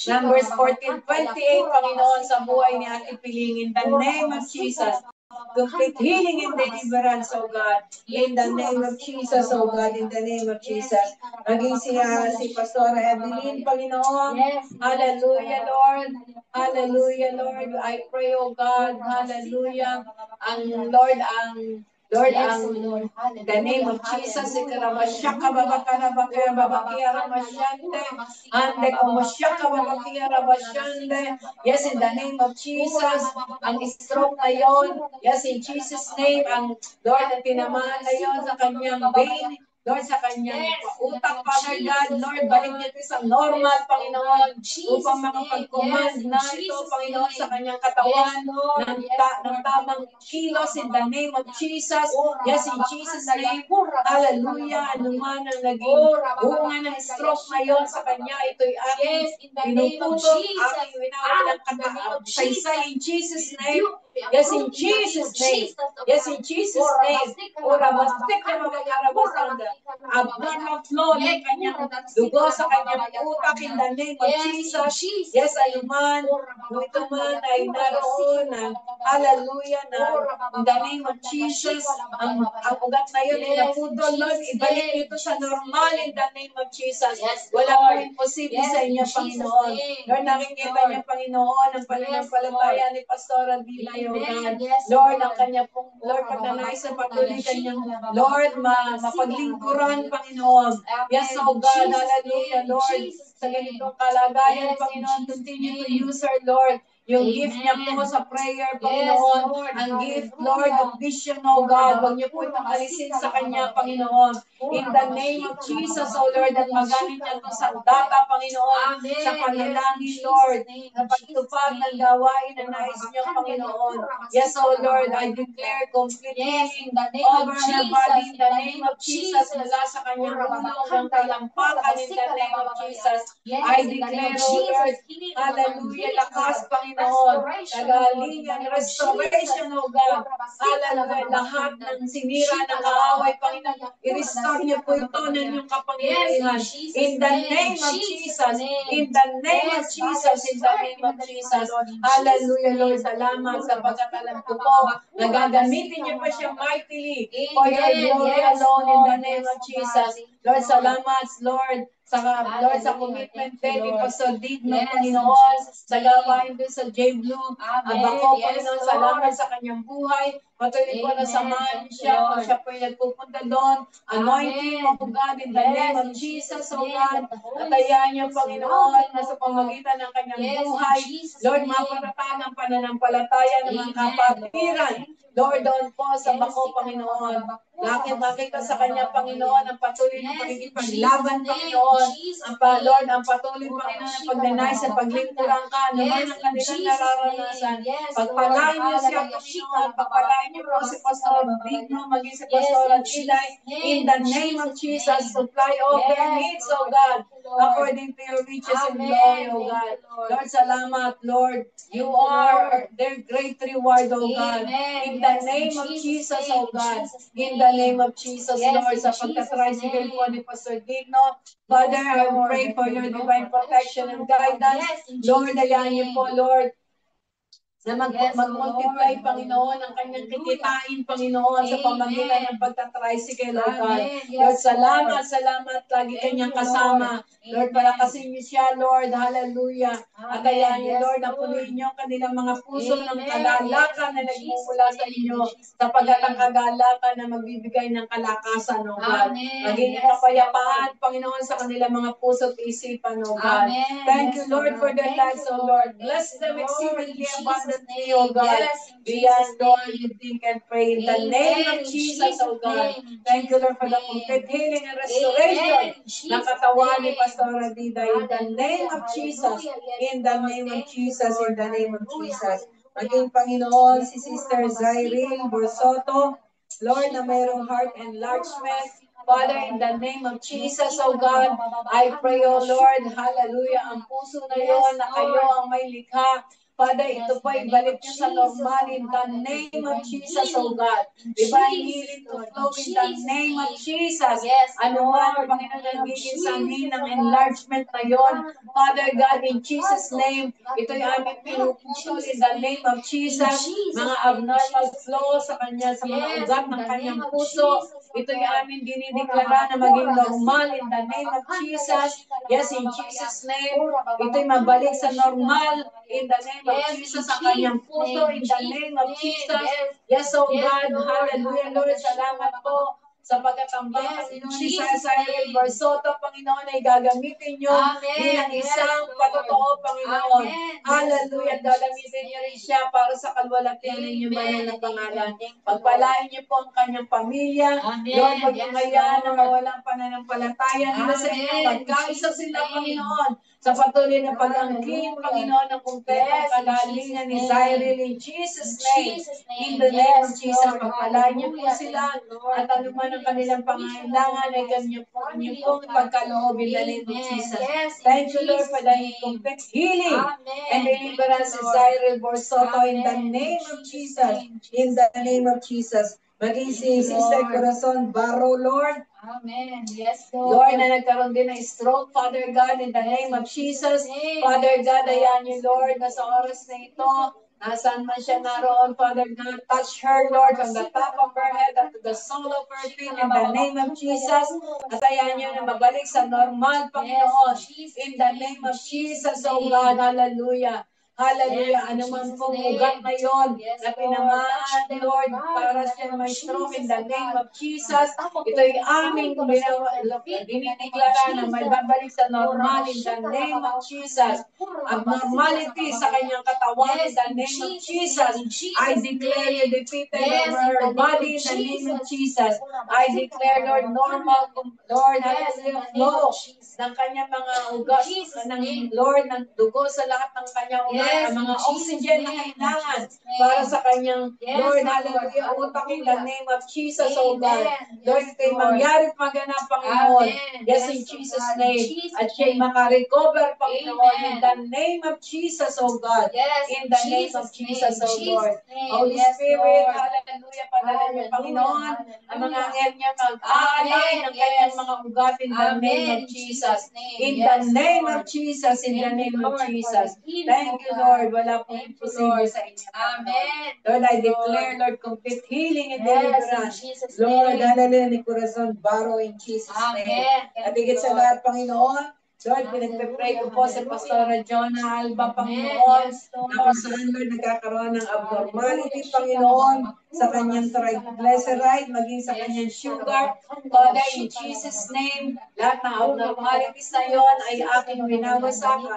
[SPEAKER 1] Numbers 14:28, Panginoon, sa buhay ni Ate Piling in the name of Jesus. Complete healing and deliverance, O God. In the name of Jesus, O God. In the name of Jesus. Maging si Pastor Evelyn, Panginoon. Hallelujah, Lord. Hallelujah, Lord. I pray, O God. Hallelujah. Lord, in the name of Jesus, ikarabashaka babakara bakara babakia ramashande, ande komoshaka babakia rabashande. Yes, in the name of Jesus, ang stroke na yon. Yes, in Jesus' name, ang Lord, ang tinamaan na yon sa kanyang vein. Lord, sa kanyang utak, Father God, Lord, balik niyo ito sa normal, Panginoon, upang makapag-command na ito, Panginoon, sa kanyang katawan, ng tamang kilos in the name of Jesus. Yes, in Jesus' name. Hallelujah. Ano man ang naging bunga ng stroke ngayon sa kanya, ito'y aking pinuputol, aking winawalang saysay in Jesus' name. Yes, in Jesus' name. Yes, in Jesus' name. Ora bastik na mag-arabas ang abnormal flow ng kanyang dugo sa kanyang utak in the name of Jesus. Yes, anuman, kung ito man ay naroon na hallelujah na in the name of Jesus, ang ugat na yun ay naputol, Lord, ibalik ito sa normal in the name of Jesus. Wala po imposible sa inyo, Panginoon. Lord, nakikita niyo, Panginoon, ang pananampalataya ni Pastor Aldila, O God. Lord, ang kanya pong, Lord, pagnanais sa patuloy kanyang, Lord, mapaglingkuran, Panginoon. Yes, O God, hallelujah, Lord. Sa ganitong kalagayan, Panginoon, continue to use her, Lord. Yung gift niya po sa prayer, Panginoon. Ang gift, Lord, of vision, O God. Huwag niyo po itong alisin sa kanya, Panginoon. In the name of Jesus, O Lord, at magamit niya ito sa data, Panginoon, sa panalangin, Lord, na pagtupad ng gawain na nais niyo, Panginoon. Yes, O Lord, I declare complete healing over her body in the name of Jesus, mula sa kanyang ulo hanggang talampakan in the name of Jesus. I declare, O Lord, hallelujah, lakas, Panginoon, kagalingan, restoration, O God. Hallelujah, lahat ng sinira ng kaaway, Panginoon, i-restore niyo po ito ng inyong kapangyarihan. In the name of Jesus, in the name of Jesus, in the name of Jesus. Hallelujah, Lord, salamat sa pagkatalam ko po. Nagagamitin niyo pa siya mightily for your glory alone in the name of Jesus. Lord, salamat, Lord, Lord, sa commitment din ni Pastor Digno, Panginoon, sa gawain din sa J. Blue. Abako, Panginoon, salamat sa kanyang buhay. Patuloy po na samahan siya kung siya po ay nagpupunta doon. Anointing, O God, in the name of Jesus, O God. Natayaan niyo, Panginoon, na sa pamagitan ng kanyang buhay. Lord, mapatatag ang pananampalataya ng mga kapatiran. Lord, doon po sa bako, Panginoon. Makita sa kanya, Panginoon, ang patuloy ng pagiging paglaban, Panginoon. Lord, ang patuloy, Panginoon, ng pagnanais at paglingkuran ka, naman ang kanilang nararanasan. Pagpalain niyo siya, Panginoon. Pagpalain niyo po si Pastor Digno, maging si Pastor Adilay. In the name of Jesus, supply all their needs, O God, according to your riches and glory, O God. Lord, salamat, Lord. You are their great reward, O God. In the name of Jesus, O God. In the name of Jesus, Lord, sa pagka-tricycle po ni Pastor Digno, Father, I pray for your divine protection and guidance. Lord, hayaan niyo po, Lord, na mag-multiply, Panginoon, ang kanyang kikitain, Panginoon, sa pamagitan ng pagta-tricycle, O God. Lord, salamat, salamat, lagi kanyang kasama. Lord, palakasin niyo siya, Lord, hallelujah. At hayaan niyo, Lord, na punuin niyo ang kanilang mga puso ng kagalakan na nagmumula sa inyo, sapagkat ang kagalakan na magbibigay ng kalakasan, O God. Maging kapayapaan, Panginoon, sa kanilang mga puso at isipan, O God. Thank you, Lord, for their lives, O Lord. Bless them exceedingly abundantly, O God. Beyond, Lord, you think and pray in the name of Jesus, O God. Thank you, Lord, for the complete healing and restoration ng katawan ni Pastor Adida. In the name of Jesus. In the name of Jesus. In the name of Jesus. Maging Panginoon, si Sister Zairil Borsoto, Lord, na mayroong heart enlargement. Father, in the name of Jesus, O God, I pray, O Lord, hallelujah, ang puso na yon na kayo ang may likha. Father, ito po ibalik niyo sa normal in the name of Jesus, O God. Divine healing to flow in the name of Jesus. Ano man, Panginoon, nagiging sanhi ng enlargement na yon. Father God, in Jesus' name, ito'y aming pinuputol in the name of Jesus. Mga abnormal flow sa kanya, sa mga ugat ng kanyang puso, ito'y aming dinideklara na maging normal in the name of Jesus. Yes, in Jesus' name, ito'y mabalik sa normal in the name of Jesus ang kanyang puso, in the name of Jesus. Yes, oh God, hallelujah, Lord, salamat po sapagkat ang Panginoon ni Cyril Barsoto, Panginoon, ay gagamitin nyo bilang isang patotoo, Panginoon. Hallelujah. Gagamitin niyo rin siya para sa kalwalatian ng inyong banal na pangalan. Pagpalain niyo po ang kanyang pamilya. Lord, magpangayaan na mawalang pananampalataya nila sa inyo. Magkaisa sila, Panginoon, sa patuloy na pag-angkin, Panginoon, ng kumpletong kagalingan ni Cyril in Jesus' name. In the name of Jesus, pagpalain niyo po sila at anuman ang kanilang pangailangan ay ganyan po pong pagkaloob in the name of Jesus. Thank you, Lord, for the complete healing and deliverance si Cyril Borsoto in the name of Jesus. In the name of Jesus. Maging si Sister Corazon Barro, Lord.
[SPEAKER 2] Amen. Yes,
[SPEAKER 1] Lord, na nagkaroon din ng stroke, Father God, in the name of Jesus. Father God, ayan niyo, Lord, na sa oras na ito, nasaan man siya naroon, Father God, touch her, Lord, from the top of her head up to the sole of her feet, in the name of Jesus. At ayan niyo na mabalik sa normal, Panginoon, in the name of Jesus, oh God, hallelujah. Hallelujah. Ano man pong ugat na yon na tinamaan, Lord, para siya may stroke in the name of Jesus. Ito'y aming dinideklara na may babalik sa normal in the name of Jesus. Abnormality sa kanyang katawan in the name of Jesus. I declare you defeated over her body in the name of Jesus. I declare, Lord, normal, Lord, hallelujah, flow ng kanyang mga ugat, ng Lord, ng dugo sa lahat ng kanyang ugat, ang mga oxygen na kailangan para sa kanyang, Lord, hallelujah, utak in the name of Jesus, oh God. Lord, ito'y mangyari maganap, Panginoon. Yes, in Jesus' name. At siya'y makarecover, Panginoon, in the name of Jesus, oh God. In the name of Jesus, oh Lord. Holy Spirit, hallelujah, padala niyo, Panginoon, ang mga angel niya mag-aalay ng kanyang mga ugat in the name of Jesus. In the name of Jesus, in the name of Jesus. Thank you, Lord. Wala pong imposible sa inyo.
[SPEAKER 2] Amen.
[SPEAKER 1] Lord, I declare, Lord, complete healing and deliverance. Lord, hallelujah, ni Corazon Barro in Jesus' name. At higit sa lahat, Panginoon, Lord, pinagpipray ko po sa Pastora Jonah Alba, Panginoon, na kung saan, Lord, nagkakaroon ng abnormality, Panginoon, sa kanyang triglyceride, maging sa kanyang sugar. Father, in Jesus' name, lahat ng abnormalities na yon ay aking binawasak.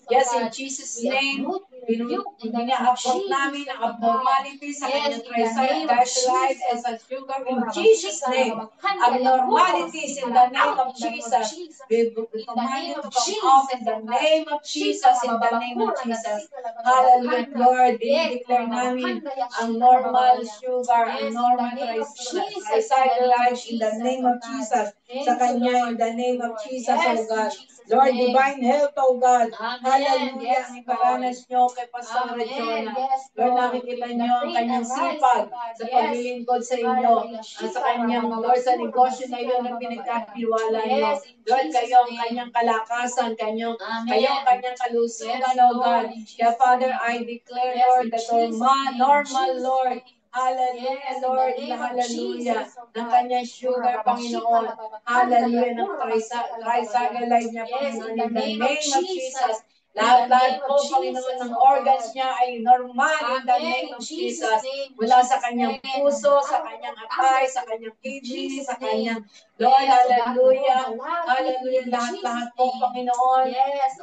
[SPEAKER 1] Yes, in Jesus' name, Ina-approve namin ang abnormality sa kanyang triglyceride and sa sugar in Jesus' name. Abnormalities in the name of Jesus. We command you to come off in the name of Jesus, in the name of Jesus. Hallelujah, Lord. Dinideclare namin ang normal sugar, ang normal triglyceride in the name of Jesus. Sa kanya, in the name of Jesus, oh God. Lord, divine health, oh God. Hallelujah. Ang iparanas nyo kay Pastor Jonah. Lord, nakikita nyo ang kanyang sipag sa paglilingkod sa inyo. Sa kanyang, Lord, sa negosyo na yun ang pinagkatiwala nyo. Lord, kayo ang kanyang kalakasan, kayo ang kanyang kalusugan, oh God. Kaya, Father, I declare, Lord, that normal, Lord, hallelujah, Lord, hallelujah, ng kanyang sugar, Panginoon. Hallelujah, ng trisagalide niya, Panginoon, in the name of Jesus. Lahat-lahat po, Panginoon, ng organs niya ay normal in the name of Jesus. Mula sa kanyang puso, sa kanyang atay, sa kanyang kidney, sa kanyang, Lord, hallelujah, hallelujah, lahat-lahat po, Panginoon,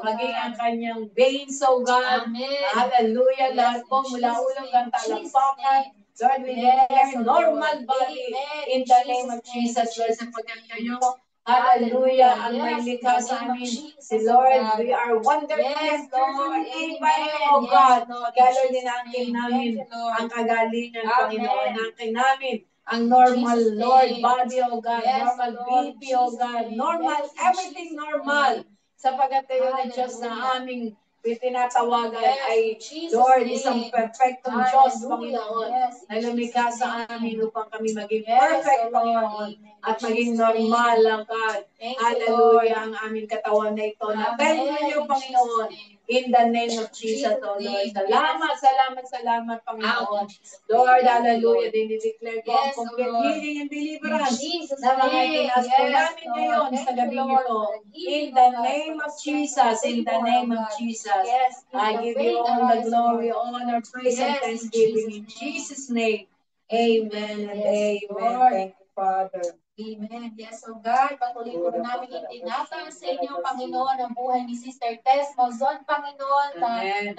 [SPEAKER 1] maging ang kanyang veins, oh God, hallelujah, lahat po, mula ulong ng talampakan, Lord, we declare normal body in the name of Jesus, Lord, sapagkat kayo, hallelujah, ang may likha sa amin, si Lord, we are wonderfully and fearfully made by you, O God. Kaya Lord, inaangkin namin ang kagalingan, Panginoon, inaangkin namin ang normal, Lord, body, O God, normal BP, O God, normal, everything normal, sapagkat kayo na Diyos na aming tinatawagan ay, Lord, isang perfectong Diyos, Panginoon, na lumikha sa amin upang kami maging perfect, Panginoon, at maging normal lang, God. Hallelujah, ang aming katawan na ito. Natenyo niyo, Panginoon, in the name of Jesus, O Lord. Salamat, salamat, salamat, Panginoon. Lord, hallelujah, dinideclare ko ang complete healing and deliverance na mga itinaas po namin ngayon sa gabi nito. In the name of Jesus, in the name of Jesus. I give you all the glory, honor, praise, and thanksgiving in Jesus' name. Amen and amen. Thank you, Father.
[SPEAKER 2] Amen. Yes, so God, patuloy po namin itinataas sa inyo, Panginoon, ang buhay ni Sister Tess Mozon, Panginoon, na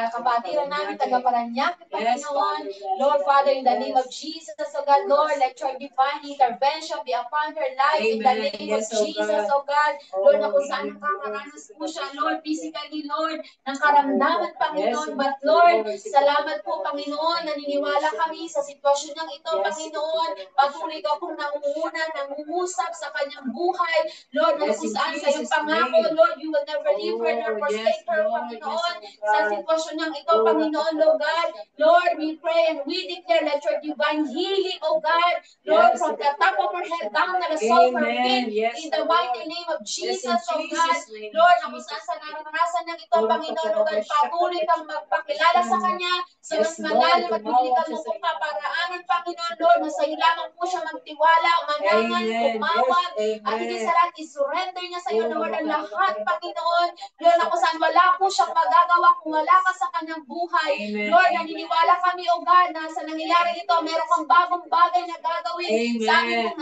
[SPEAKER 2] kapatiran namin, taga-Paranaque, Panginoon. Lord, Father, in the name of Jesus, so God, Lord, let your divine intervention be upon her life, in the name of Jesus, so God. Lord, na kung saan nakakaranas po siya, Lord, physically, Lord, ng karamdaman, Panginoon. But Lord, salamat po, Panginoon, naniniwala kami sa sitwasyon niyang ito, Panginoon. Patuloy ka pong nangunguna, nangungusap sa kanyang buhay. Lord, na kung saan sa iyong pangako, Lord, you will never leave her nor forsake her, Panginoon. Sa sitwasyon niyang ito, Panginoon, Lord God. Lord, we pray and we declare that your divine healing, oh God, Lord, from the top of her head down to the sole of her feet, in the mighty name of Jesus, oh God. Lord, na kung saan sa naranasan niyang ito, Panginoon, oh God, patuloy kang magpakilala sa kanya sa mas malalim at biblikal mo kung kaparaanan, Panginoon, Lord, na sa iyo lamang po siya magtiwala, manangan, tumawag, at higit sa lahat, isurrender niya sa iyo, Lord, ang lahat, Panginoon. Lord, na kung saan wala po siyang magagawa kung wala ka sa kanyang buhay. Lord, naniniwala kami, O God, na sa nangyayari ito, meron kang bagong bagay na gagawin sa aming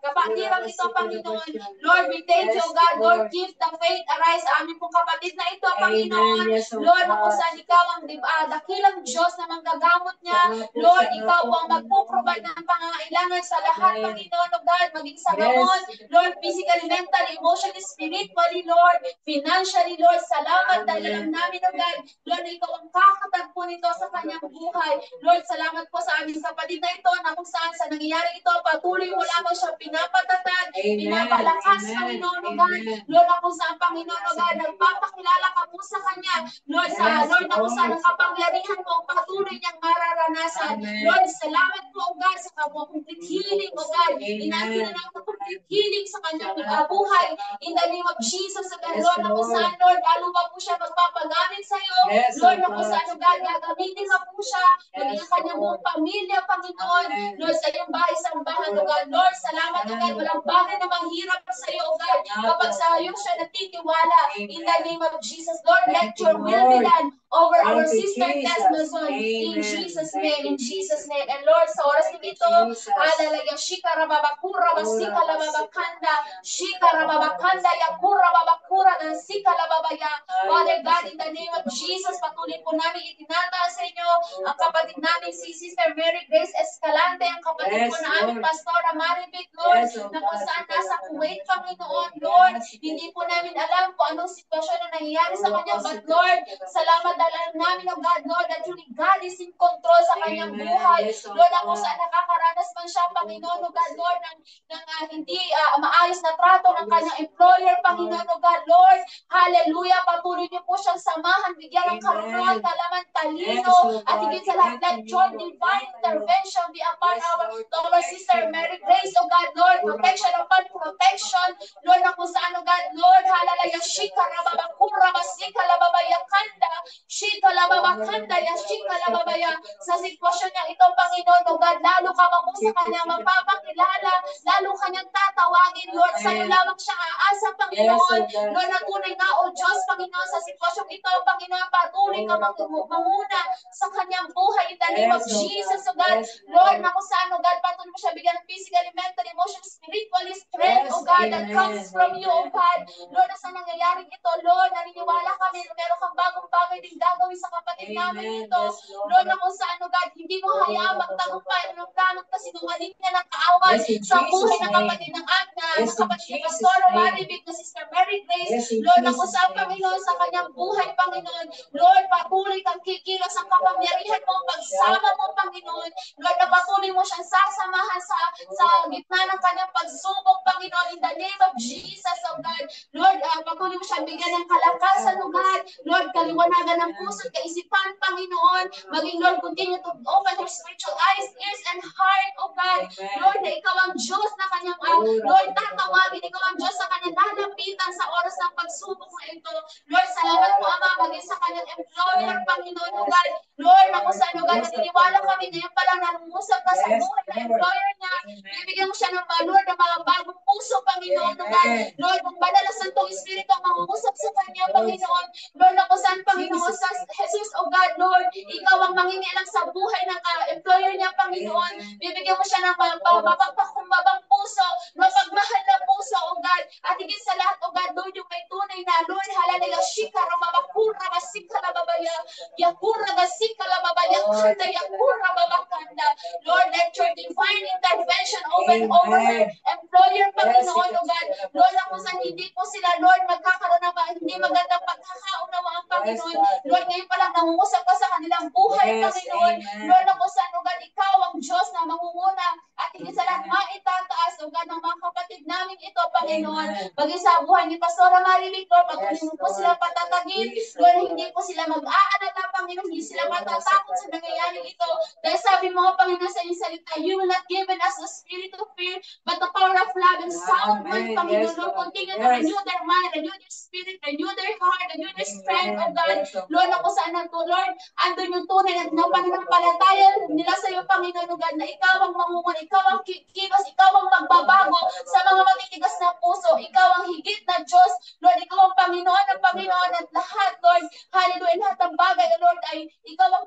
[SPEAKER 2] kapatirang ito, Panginoon. Lord, we thank you, O God. Lord, give the faith arise sa aming pong kapatid na ito, Panginoon. Lord, na kung saan ikaw ang dakilang Diyos na manggagamot niya. Lord, ikaw po ang magpuprovide ng pangangailangan sa lahat, Panginoon, O God, maging sa gamot. Lord, physically, mentally, emotionally, spiritually, Lord, financially, Lord, salamat dahil alam namin, O God, Lord, na ikaw ang kakatagpo nito sa kanyang buhay. Lord, salamat po sa aming kapatid na ito na kung saan sa nangyayari ito, patuloy mo lamang siyang pinapatatag, pinapalakas, Panginoon, O God. Lord, na kung saan, Panginoon, O God, nagpapakilala ka po sa kanya. Lord, Lord, na kung saan ang kapangyarihan mo, patuloy niyang mararanasan. Lord, salamat po, O God, sa complete healing, O God. Inaantila ng complete healing sa kanyang buhay. In the name of Jesus, O God, Lord, na kung saan, Lord, lalo pa po siya magpapagamit sa iyo. Lord, na kung saan, O God, gagamitin na po siya, maging ang kanyang buong pamilya, Panginoon. Lord, sa iyong bahay, sa bahan, O God. Lord, salamat, O God, walang bagay na manghirap sa iyo, O God, kapag sa iyo siya natitiwala. In the name of Jesus, Lord, let your will be done over our sister Tess Mozon. In Jesus' name, in Jesus' name. And Lord, sa oras ng ito, hallelujah, shikara babakura, basikala babakanda, shikara babakanda, yakura babakura, nasikala babaya. Father God, in the name of Jesus, patuloy po namin itinataas sa inyo ang kapatid namin si Sister Mary Grace Escalante, ang kapatid po na aming Pastora Maribit, Lord, na kung saan nasa Kuwait, Panginoon, Lord, hindi po namin alam kung anong sitwasyon na nangyayari sa kanya, but Lord, salamat dahil alam namin, O God, Lord, that truly God is in control sa kanyang buhay. Lord, na kung saan nakakaranas man siya, Panginoon, O God, Lord, ng hindi maayos na trato ng kanyang employer, Panginoon, O God, Lord, hallelujah, patuloy niyo po siyang samahan, bigyan ng karunungan, kalaman, talino, at higit sa lahat, let your divine intervention be upon our sister Mary Grace, O God, Lord, protection upon protection, Lord, na kung saan, O God, Lord, hallelujah, shikara babakura, basikala babaya kanda, shikala babakanda, yashikala babaya, sa sitwasyon niya ito, Panginoon, O God, lalo ka mo sa kanya mapapakilala, lalo kanyang tatawagin, Lord, sa iyo lamang siya aasa, Panginoon, Lord, na tunay nga, O Diyos, Panginoon, sa sitwasyon ito, Panginoon, patuloy ka manguna sa kanyang buhay, in the name of Jesus, O God, Lord, na kung saan, O God, patuloy mo siya bigyan ng physically, mentally, emotionally, spiritually, strength, O God, that comes from you, O God, Lord, na sa nangyayaring ito, Lord, naniniwala kami na meron kang bagong bagay din gagawin sa kapatid namin ito, Lord, na kung saan, O God, hindi mo hayaan magtagumpay ng planong kasinungaling niya ng kaaway sa buhay ng kapatid ng kapatid ni Pastora Maribig na Sister Mary Grace, Lord, na kung saan, Panginoon, sa kanyang buhay, Panginoon, Lord, patuloy kang kikilos ang kapangyarihan mo, pagsama mo, Panginoon, Lord, na patuloy mo siyang sasamahan sa gitna ng kanyang pagsubok, Panginoon, in the name of Jesus, O God, Lord, patuloy mo siyang bigyan ng kalakasan, O God, Lord, kaliwanagan ng puso at kaisipan, Panginoon, maging, Lord, continue to open her spiritual eyes, ears, and heart, O God, Lord, na ikaw ang Diyos na kanyang, Lord, tatawagin, ikaw ang Diyos sa kanyang lalapitan sa oras ng pagsubok na ito, Lord, salamat po, Ama, maging sa kanyang employer, Panginoon, O God, Lord, na kung saan, O God, naniniwala kami ngayon pa lang nangungusap ka sa buhay ng employer niya, bibigyan mo siya ng Lord, ng mga bagong puso, puso, Panginoon, O God. Lord, kung banal na Santong Espiritu ang mangungusap sa kanya, Panginoon. Lord, ako saan, Panginoon, sa Jesus, O God, Lord, ikaw ang mangingialam sa buhay ng employer niya, Panginoon. Bibigyan mo siya ng mapagpakumbabang puso, mapagmahal na puso, O God. At higit sa lahat, O God, Lord, yung may tunay na, Lord, halalila, shikara, mabakura, masikala, babaya, yakura, masikala, babaya, kanda, yakura, babakanda. Lord, let your divine intervention open over her employer, Panginoon, O God. Lord, ako saan hindi po sila, Lord, magkakaroon ng hindi magandang pagkakaunawaan, Panginoon. Lord, ngayon pa lang nangungusap ka sa kanilang buhay, Panginoon. Lord, ako saan, O God, ikaw ang Diyos na mangunguna at higit sa lahat maitataas, O God, ng mga kapatid namin ito, Panginoon. Maging sa buhay ni Pastora Marivic, Lord, patuloy mo po sila patatagin. Lord, hindi po sila mag-aanala, Panginoon, hindi sila matatakot sa nangyayaring ito. Dahil sabi mo, Panginoon, sa iyong salita, you will not give us the spirit of fear, but the power of love and sound mind, Panginoon. Lord, continue to renew their mind, renew their spirit, renew their heart, renew their strength, O God. Lord, ako saan na to, Lord, andun yung tunay na pananampalataya nila sa iyo, Panginoon, O God, na ikaw ang mangunguna, ikaw ang kikilos, ikaw ang magbabago sa mga matitigas na puso, ikaw ang higit na Diyos, Lord, ikaw ang Panginoon at lahat, Lord, hallelujah, lahat ng bagay, Lord, ay ikaw ang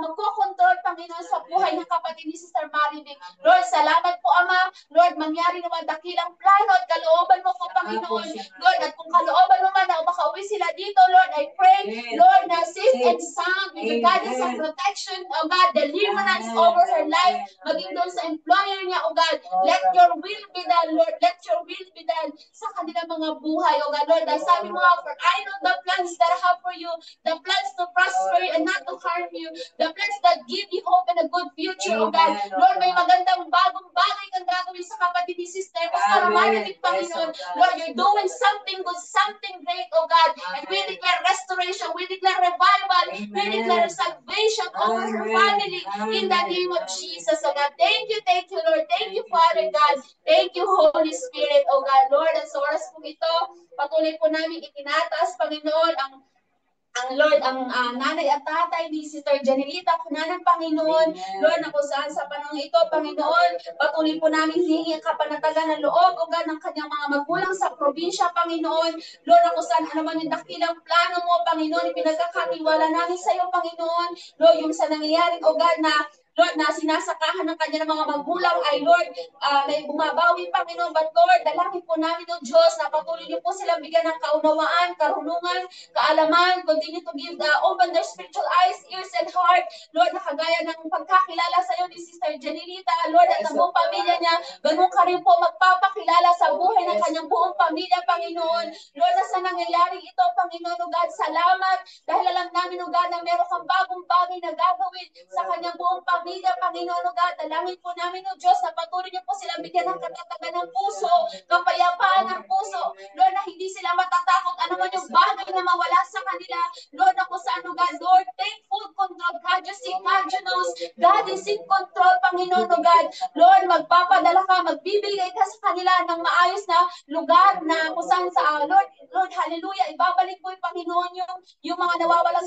[SPEAKER 2] magkokontrol, Panginoon, sa buhay ng kapatid ni Sister Marivic. Lord, salamat po, Ama. Lord, mangyari naman dakilang plano at kalooban mo po, Panginoon. Lord, at kung kalooban mo man na makauwi sila dito, Lord, I pray, Lord, na safe and sound with the guidance and protection, O God, deliverance over her life, maging doon sa employer niya, O God. Let your will be done, Lord. Let your will be done sa kanilang mga buhay, O God. Lord, dahil sabi mo, for I know the plans that I have for you, the plans to prosper you and not to harm you, the plans that give you hope and a good future, O God. Lord, may magandang bagong bagay kang gagawin sa kapatid ni Sister Pastora Marivic, Panginoon. Lord, you're doing something good, something great, O God. And we declare restoration, we declare revival, we declare salvation over her family in the name of Jesus, O God. Thank you, Lord. Thank you, Father God. Thank you, Holy Spirit, O God. Lord, at sa oras po ito, patuloy po namin itinataas, Panginoon, ang nanay at tatay ni Sister Janelita, kunanang Panginoon. Lord, na kung saan sa panahon ito, Panginoon, patuloy po namin hihingi ang kapanatagan ng loob, O God, ng kanyang mga magulang sa probinsya, Panginoon. Lord, na kung saan ano man yung dakilang plano mo, Panginoon, ipinagkakatiwala namin sa iyo, Panginoon. Lord, yung sa nangyayari, O God, na Lord, na sinasakahan ng kanyang mga magulang ay Lord, may bumabawi, Panginoon. But Lord, dalangin po namin, O Diyos, na patuloy niyo po silang bigyan ng kaunawaan, karunungan, kaalaman, continue to give open their spiritual eyes, ears, and heart. Lord, nakagaya ng pagkakilala sa iyo ni Sister Janelita, Lord, at ang buong pamilya niya, ganun ka rin po magpapakilala sa buhay ng kanyang buong pamilya, Panginoon. Lord, na sa nangyayaring ito, Panginoon, O God, salamat, dahil alam namin, O God, na meron kang bagong bagay na gagawin sa kanyang buong pamilya, Panginoon, O God. Dalangin po namin, O Diyos, na patuloy niyo po silang bigyan ng katatagan ng puso, kapayapaan ng puso, Lord, na hindi sila matatakot ano man yung bagay na mawala sa kanila, Lord, na kung saan, O God, Lord, take full control. God, you see, God, you knows, God is in control, Panginoon, O God. Lord, magpapadala ka, magbibigay ka sa kanila ng maayos na lugar na kung saan sa, Lord, hallelujah, ibabalik mo yung Panginoon yung mga nawawalang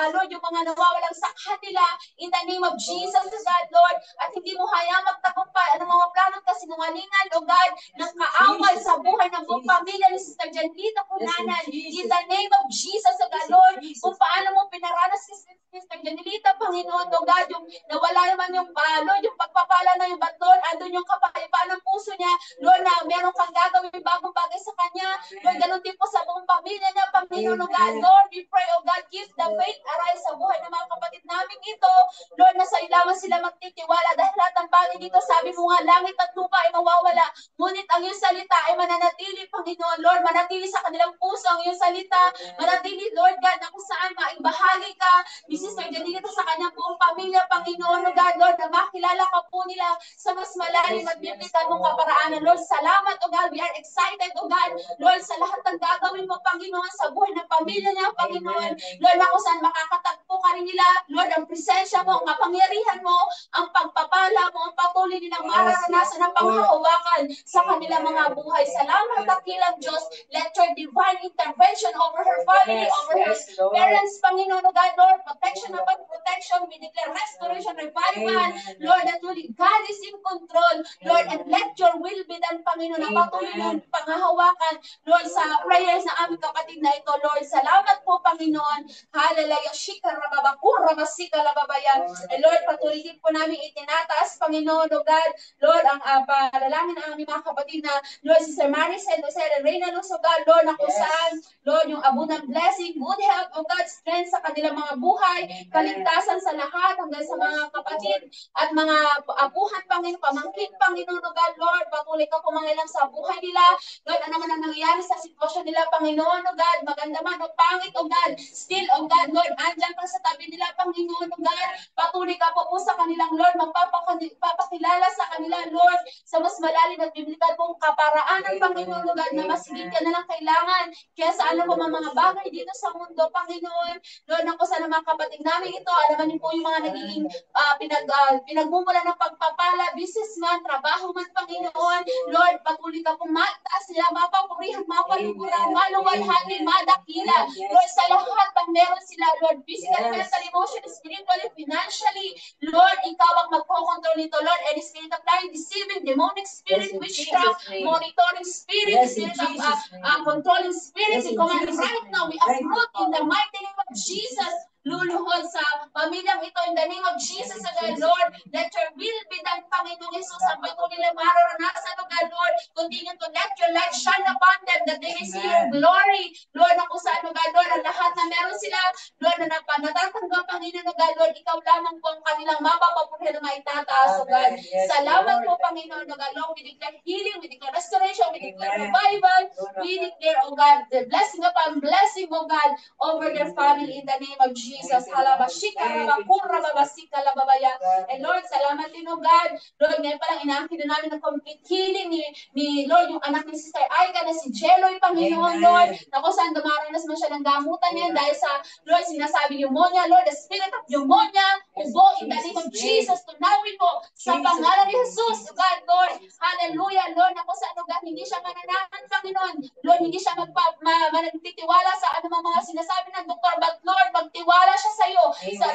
[SPEAKER 2] Lord, yung mga nawawalang sa kanila, in the name of Jesus, O God, Lord, at hindi mo hayang magtagumpay ang mga plano at kasinungalingan, O God, ng kaaway sa buhay ng buong pamilya ni Sister Janelita Cunanan, in the name of Jesus, O God, Lord, kung paano mo pinaranas si Sister Janelita, Panginoon, O God, yung nawala naman yung Lord, yung pagpapala na yung Lord, andun yung kapayapaan ng puso niya, Lord, na meron kang gagawin bagong bagay sa kanya, Lord, ganun din po sa buong pamilya niya, Panginoon, O God, Lord, we pray, O God, give the faith arise sa buhay ng mga kapatid namin ito, Lord, na sa ilaman sila magtitiwala dahil lahat ng bagay dito, sabi mo nga, langit at lupa ay mawawala, ngunit ang iyong salita ay mananatili, Panginoon, Lord, manatili sa kanilang puso ang iyong salita, manatili, Lord God, na kung saan maibahagi ka ni Sister Janelita sa kanyang buong pamilya, Panginoon, O God, Lord, na makilala ka po nila sa mas malalim at biblikal mong kaparaanan, Lord, salamat, O God, we are excited, O God, Lord, sa lahat ng gagawin mo, Panginoon, sa buhay ng pamilya niya, Panginoon, Lord, na kung saan makakatagpo ka rin nila, Lord, ang presensya mo, ang kapangyarihan mo, ang pagpapala mo, ang patuloy nilang mararanasan ng panghahawakan sa kanilang mga buhay. Salamat, dakilang Diyos. Let your divine intervention over her family, over her parents, Panginoon, O God, Lord, protection upon protection. We declare restoration, revival, Lord, that truly God is in control, Lord, and let your will be done, Panginoon, na patuloy ng panghahawakan, Lord, sa prayers na aming kapatid na ito, Lord. Salamat po, Panginoon. Hallelujah. Shikarababakura masikalababaya. And Lord, patuloy din po namin itinataas, Panginoon, O God, Lord, ang panalangin ng aming mga kapatid na, Lord, si Sir Maricel, Jose, Reyna Luz, O God, Lord, na kung saan, Lord, yung abundant blessing, good health, O God, strength sa kanilang mga buhay, kaligtasan sa lahat, hanggang sa mga kapatid at mga apuhan, Panginoon, pamangkin, Panginoon, O God, Lord, patuloy ka pumangilam sa buhay nila, Lord, ano man ang nangyayari sa sitwasyon nila, Panginoon, O God, maganda man o pangit, O God, still, O God, Lord, andyan ka sa tabi nila, Panginoon, O God, patuloy ka po sa kanilang, Lord, magpapakilala sa kanila, Lord, sa mas malalim at biblikal mong kaparaanan, Panginoon, O God, na mas higit ka na lang kailangan, kaya sa ano pa mga bagay dito sa mundo, Panginoon, Lord, na kung saan ang mga kapatid namin ito, alaman niyo po yung mga nagiging pinagmumula ng pagpapala, businessman, trabaho man, Panginoon, Lord, patuloy ka pong mataas sila, mapapurihan, mapaluguran, maluwalhati, madakila, Lord, sa lahat ng meron sila, Lord, physically, mentally, emotionally, spiritually, financially, Lord, ikaw ang magkocontrol nito, Lord, any spirit of lying, deceiving, demonic spirit, witchcraft, monitoring spirit, spirit of controlling spirit, we command right now, we uproot in the mighty name of Jesus, luluhod sa pamilyang ito in the name of Jesus, O God, Lord, let your will be done, Panginoong Jesus, ang patuloy nila mararanasan, O God, Lord, continue to let your light shine upon them, that they may see your glory, Lord, na kung saan, O God, Lord, ang lahat na meron sila, Lord, na natatanggap, Panginoon, O God, Lord, ikaw lamang po ang kanilang mapapapurihan na maitataas, O God. Salamat po, Panginoon, O God, Lord, we declare healing, we declare restoration, we declare revival, we declare, O God, the blessing upon blessing, O God, over their family in the name of Jesus. Halabashika, rabakura, babasika, lababaya. And Lord, salamat din, O God. Lord, ngayon palang inaangkin na namin ng complete healing ni Lord, yung anak ni Sister Aika na si Jeloy, Panginoon, Lord, na kung saan dumaranas man siya ng gamutan niya dahil sa, Lord, sinasabi pneumonia, Lord, the spirit of pneumonia, ubo, in the name of Jesus, tunawin mo sa pangalan ni Jesus, O God, Lord, hallelujah, Lord, na kung saan, O God, hindi siya mananahan, Panginoon, Lord, hindi siya managtitiwala sa anumang mga sinasabi ng doktor, but Lord, magtiwala siya sa iyo,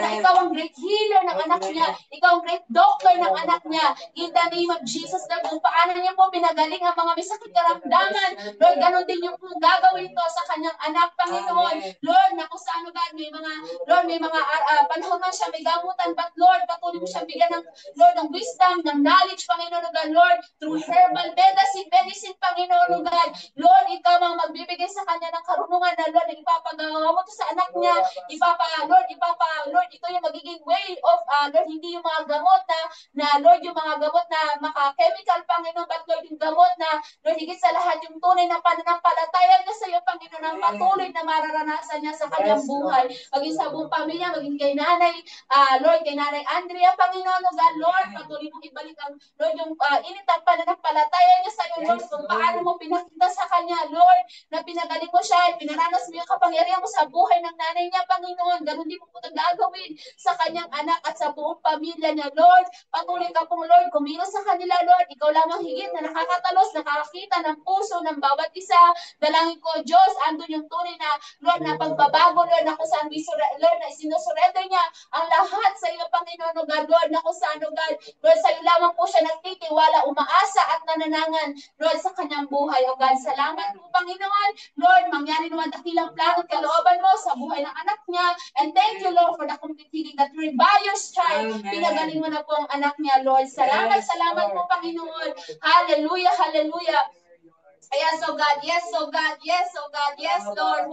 [SPEAKER 2] na ikaw ang great healer ng anak niya, ikaw ang great doctor ng anak niya, in the name of Jesus, Lord, kung paano niya po pinagaling ang mga may sakit karamdaman, Lord, ganun din yung kung gagawin ito sa kanyang anak, Panginoon, Lord, na kung saan, God, may mga panahon na siya may gamutan, but Lord, patuloy mo siya bigyan ng, Lord, ng wisdom, ng knowledge, Panginoon, God, Lord, through herbal medicine, Panginoon, God, Lord, ikaw ang magbibigay sa kanya ng karunungan na, Lord, ipapagawa mo ito sa anak niya, Lord, ito yung magiging way of, Lord, hindi yung mga gamot Lord, yung mga gamot na maka-chemical, Panginoon, but Lord, yung gamot na, Lord, higit sa lahat, yung tunay na pananampalataya niya sa iyo, Panginoon, ang patuloy na mararanasan niya sa kanyang buhay, maging sa buong pamilya, maging kay nanay, Lord, kay nanay Andrea, Panginoon, O God, Lord, patuloy mong ibalik ang, Lord, yung init ang pananampalataya niya sa iyo, Lord, kung paano mo pinakita sa kanya, Lord, na pinagaling mo siya, pinaranas mo yung kapangyarihan mo sa buhay ng nanay niya, Panginoon, ganun din mo po gagawin sa kanyang anak at sa buong pamilya niya, Lord, patuloy ka pong, Lord, kumilos sa kanila, Lord, ikaw lamang higit na nakakatalos, nakakakita ng puso ng bawat isa, dalangin ko, Diyos, andun yung tunay na, Lord, na pagbabago, Lord, na kung saan, Lord, na sinusurrender niya ang lahat sa iyo, Panginoon, O God, Lord, na kung saan, O God, Lord, sa iyo lamang po siya nagtitiwala, umaasa at nananangan, Lord, sa kanyang buhay, O God, salamat po, Panginoon, Lord, mangyari naman dakilang plano at kalooban mo sa buhay ng anak niya, and thank you, Lord, for the complete healing that you're by your stripe, pinagaling mo na po ang anak niya, Lord, salamat po, Panginoon, hallelujah, hallelujah. Yes, oh God, yes, oh God, yes, oh God, yes, Lord.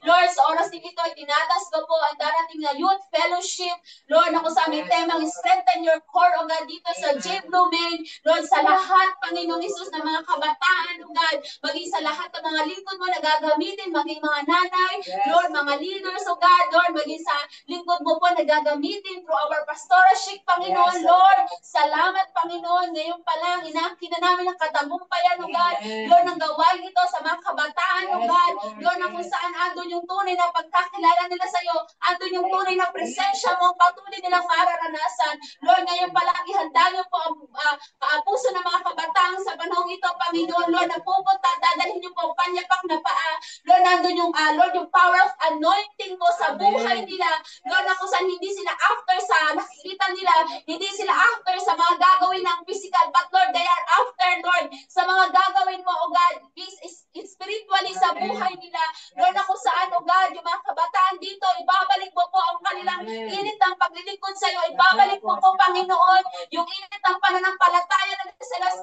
[SPEAKER 2] Lord, sa oras din ito, tinatas ko po ang darating na youth fellowship. Lord, ako sa aming temang strengthen your core, oh God, dito sa J. Blooming. Lord, sa lahat, Panginoong Isus, ng mga kabataan, oh God, maging sa lahat ng mga lingkod mo na gagamitin, maging mga nanay, Lord, mga leaders, oh God, Lord, maging sa lingkod mo po na gagamitin through our pastoralship, Panginoon, Lord. Salamat, Panginoon. Panginoon, ngayon pa lang, inangkin na namin ang katagumpayan, O God. Lord, ang gawain ito sa mga kabataan, O God. Lord, na kung saan andun yung tunay na pagkakilala nila sa iyo, andun yung tunay na presensya mo, patuloy nilang mararanasan. Lord, ngayon pa lang, ihanda niyo po ang puso ng mga kabataan sa panahong ito, Panginoon. Lord, na pupunta, dadalhin niyo po ang panyapak na paa. Lord, nandun yung, Lord, yung power of anointing mo sa buhay nila. Lord, na kung saan hindi sila after sa nakikita nila, hindi sila after sa mga gagawin ng physical, but Lord, they are after, Lord, sa mga gagawin mo, O God, spiritually sa buhay nila. Lord, na kung saan, O God, yung mga kabataan dito, ibabalik mo po ang kanilang init ng paglilingkod sa iyo. Ibabalik mo po, Panginoon, yung init ng pananampalataya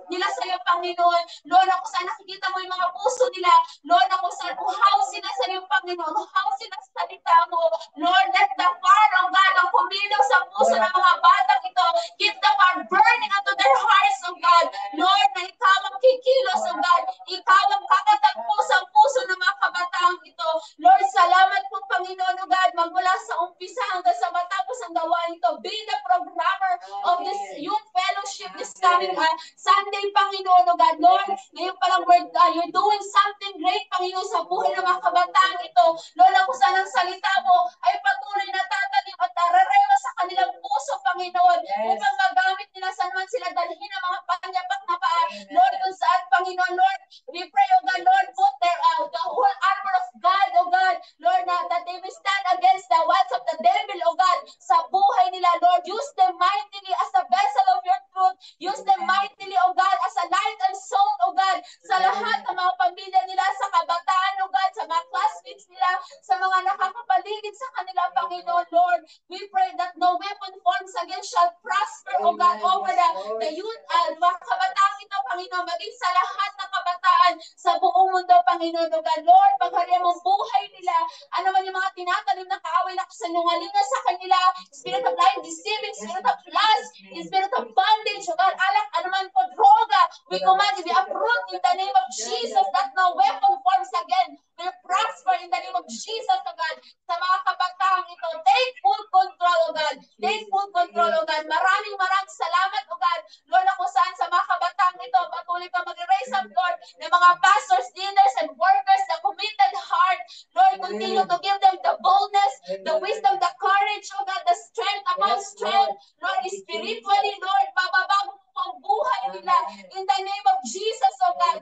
[SPEAKER 2] nila sa iyo, Panginoon. Lord, na kung saan nakikita mo yung mga puso nila. Lord, na kung saan uhaw sila sa iyo, Panginoon. Uhaw sila sa salita mo. Lord, let the fire of God ang kumilaw sa puso ng mga batang ito. Keep the fire burning unto their hearts, O God. Lord, na ikaw ang kikilos, O God. Ikaw ang kakatagpo sa puso ng mga kabataang ito. Lord, salamat po, Panginoon, O God, magmula sa umpisa hanggang sa matapos ang gawain ito. Be the programmer of this youth fellowship this coming Sunday, Panginoon, O God. Lord, ngayon parang you're doing something great, Panginoon, sa buhay ng mga kabataan ito. Lord, na kung saan ang salita mo ay patuloy na tatanim at nararema sa kanilang puso, Panginoon, upang magamit nila saan man sila dalhin ang mga panyapak na paa. Lord, kung saan, Panginoon, Lord, we pray, O God, Lord, put the whole armor of God, O God, Lord, that they will stand against the wiles of the devil, O God, sa buhay nila, Lord. Use them mightily as a vessel of your truth. Use them mightily, O God, as a light and salt, O God, sa lahat ng mga pamilya nila, sa kabataan, O God, sa mga classmates nila, sa mga nakakapaligid sa kanila, Panginoon, Lord. We pray that no weapon formed against shall prosper, O God, over the youth, mga kabataan ito, Panginoon, maging sa lahat ng kabataan sa buong mundo, Panginoon, O God. Lord, pagharihan mong buhay nila, ano man yung mga tinatanim na kaaway na kasalungalingan sa kanila, spirit of lying, deceiving, spirit of lust, spirit of bondage, O God, alak, ano man po, droga, we command, we uproot in the name of Jesus that no weapon forms again will prosper in the name of Jesus, O God, sa mga kabataang ito. Take full control, O God. Take full control, O God. Maraming salamat, O God. Lord, na kung saan sa mga kabataang ito, patuloy ka mag-raise up, Lord, ng mga pastors, leaders, and workers, the committed heart. Lord, continue to give them the boldness, the wisdom, the courage, O God, the strength upon strength. Lord, spiritually, Lord, mababago mo ang buhay nila. In the name of Jesus, O God.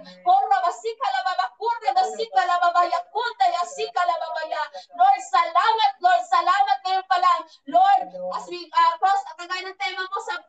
[SPEAKER 2] Lord, salamat, Lord. Salamat ngayon pa lang. Lord, as we cross, kagaya ng tema mo sa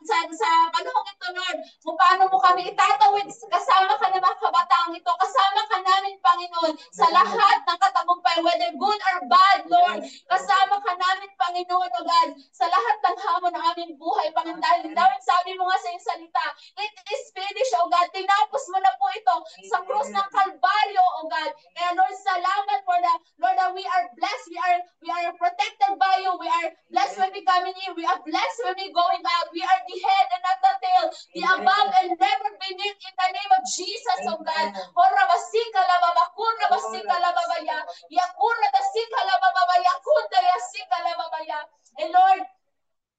[SPEAKER 2] panahon ito, Lord, kung paano mo kami itatawid, kasama ka ng mga kabataang ito, kasama ka namin, Panginoon, sa lahat ng katagumpay, whether good or bad, Lord, kasama ka namin, Panginoon, O God, sa lahat ng hamon ng aming buhay, Panginoon, dahil sabi mo nga sa iyong salita, it is finished, O God, tinapos mo na po ito sa krus ng Kalbaryo, O God, kaya Lord, salamat for the, Lord, that we are blessed, we are protected by you, we are blessed when we come in here, we are blessed when we going out, we are the head and not the tail, the above and never beneath, in the name of Jesus, O God. Horabasika lababakura basika lababaya, yakura basika lababaya, kunda yasika lababaya. And Lord,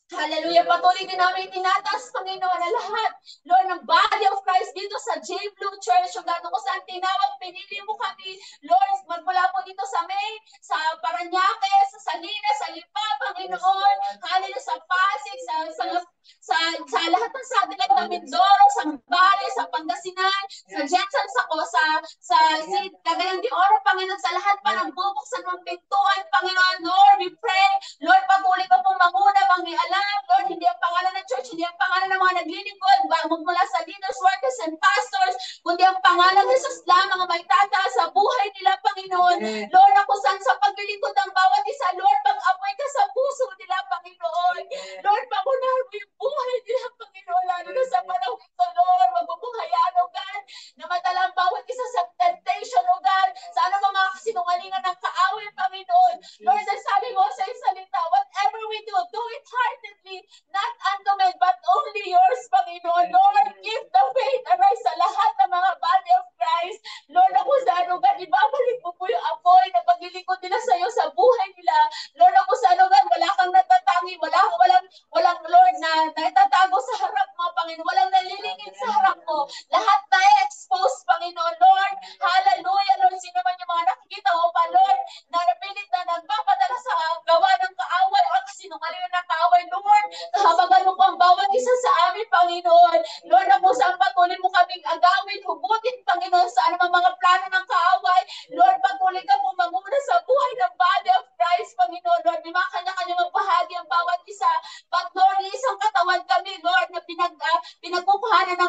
[SPEAKER 2] hallelujah, patuloy din namin tinataas, Panginoon, na lahat, Lord, ng body of Christ dito sa J. Blue Church, o God, kung saan tinawag, pinili mo kami, Lord, magmula po dito sa May, sa Paranaque, sa Salinas, sa Lipa, Panginoon, hallelujah, sa Pasig, sa lahat ng satellite ng Mindoro, sa Bali, sa Pangasinan, sa Jetson, sa Cagayan de Oro, Panginoon, sa lahat pa ng bubuksan ng pintuan, Panginoon, Lord, we pray, Lord, patuloy ka pong manguna, mangialam, Lord, hindi ang pangalan ng church, hindi ang pangalan ng mga naglilingkod, magmula sa leaders, workers, and pastors, kundi ang pangalan ng Jesus lamang ang may tataas sa buhay nila, Panginoon. Lord, na kung saan sa paglilingkod ng bawat isa, Lord, pag-apoy ka sa puso nila, Panginoon. Lord, pangunahan mo yung buhay nila, Panginoon, lalo na sa panahon ito, Lord, magbubuhayan, O God, na madalang bawat isa sa temptation, O God, sa ano mga kasinungalingan ng kaaway, Panginoon. Lord, sabi mo sa iyong salita, whatever we do it heartedly, not unto men, but only yours, Panginoon. Lord, give the faith arise sa lahat ng mga body of Christ. Lord, ako sa ano, God, ibabalik mo po yung apoy na paglilingkod nila sa iyo sa buhay nila. Lord, ako sa ano, God, wala kang natatangi, walang Lord, na naitatago sa harap mo, Panginoon. Walang nalilingkod lahat na expose, Panginoon, Lord. Hallelujah, Lord. Sino man yung mga nakikita o pa, Lord, na napilit na nagpapadala sa gawa ng kaaway o kasinungalingan ng kaaway, Lord. Kahabagan mo po ang bawat isa sa amin, Panginoon. Lord, na kung saan patuloy mo kaming agawin, hugutin, Panginoon, sa anumang mga plano ng kaaway. Lord, patuloy ka po mamuna sa buhay ng body of Christ, Panginoon. Lord, may mga kanya-kanya magbahagi ang bawat isa. But Lord, isang katawan kami, Lord, na pinagkukuhanan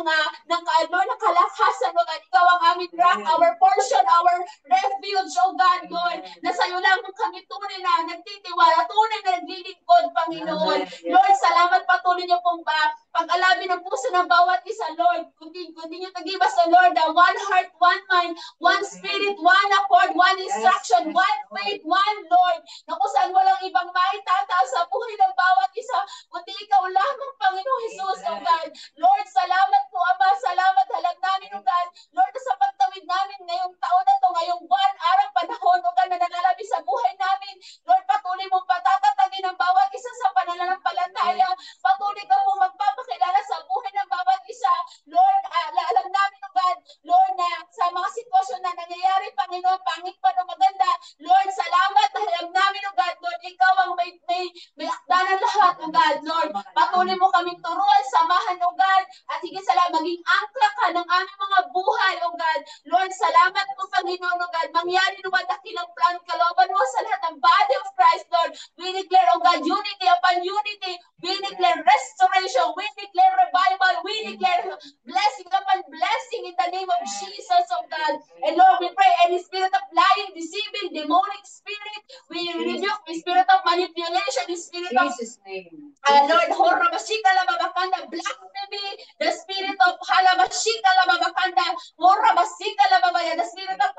[SPEAKER 2] Lord, ng kalakasan, Lord. Ikaw ang aming rock, our portion, our refuge, oh God, Lord. Na sa'yo lang kami tunay na nagtitiwala, tunay na naglilingkod, Panginoon. Lord, salamat patuloy niyo pong pag-alabi ng puso ng bawat isa, Lord. Continue to give us, Lord, the one heart, one mind, one spirit, one accord, one instruction, one faith, one Lord. Na kung saan walang ibang maitataas sa buhay ng bawat isa, kundi ikaw lamang, Panginoon Jesus, oh God. Lord, salamat po, Ama. Salamat, halag namin, oh God. Lord, sa pagtawid namin ngayong taon na to, ngayong buwan, araw, panahon, oh God, na nalalabi sa buhay namin. Lord, patuloy mong patatatagin ang bawat isa sa pananampalataya. Patuloy ka po magpapakilala sa buhay ng bawat isa. Lord, alam namin, oh God, Lord, na sa mga sitwasyon na nangyayari, Panginoon, pangit pa o maganda. Lord, salamat. Alam namin, oh God, Lord, ikaw ang may akda ng lahat, oh God, Lord. Patuloy mo kaming turuan, samahan, oh God, at higit sa lahat, maging angkla ka ng aming mga buhay, oh God. Lord, salamat po, Panginoon, oh God. Mangyari naman dakilang plan, kalooban mo sa lahat ng body of Christ, Lord. We declare, oh God, unity upon unity. We declare restoration. We declare revival. We declare blessing upon blessing in the name of Jesus, oh God. And Lord, we pray any spirit of lying, deceiving, demonic spirit, we rebuke the spirit of manipulation, the spirit of
[SPEAKER 1] Jesus' name.
[SPEAKER 2] Lord, Horabashika Lababakanda, blasphemy, the spirit of Halabashika Lababakanda, Horabasika Lababaya, the spirit of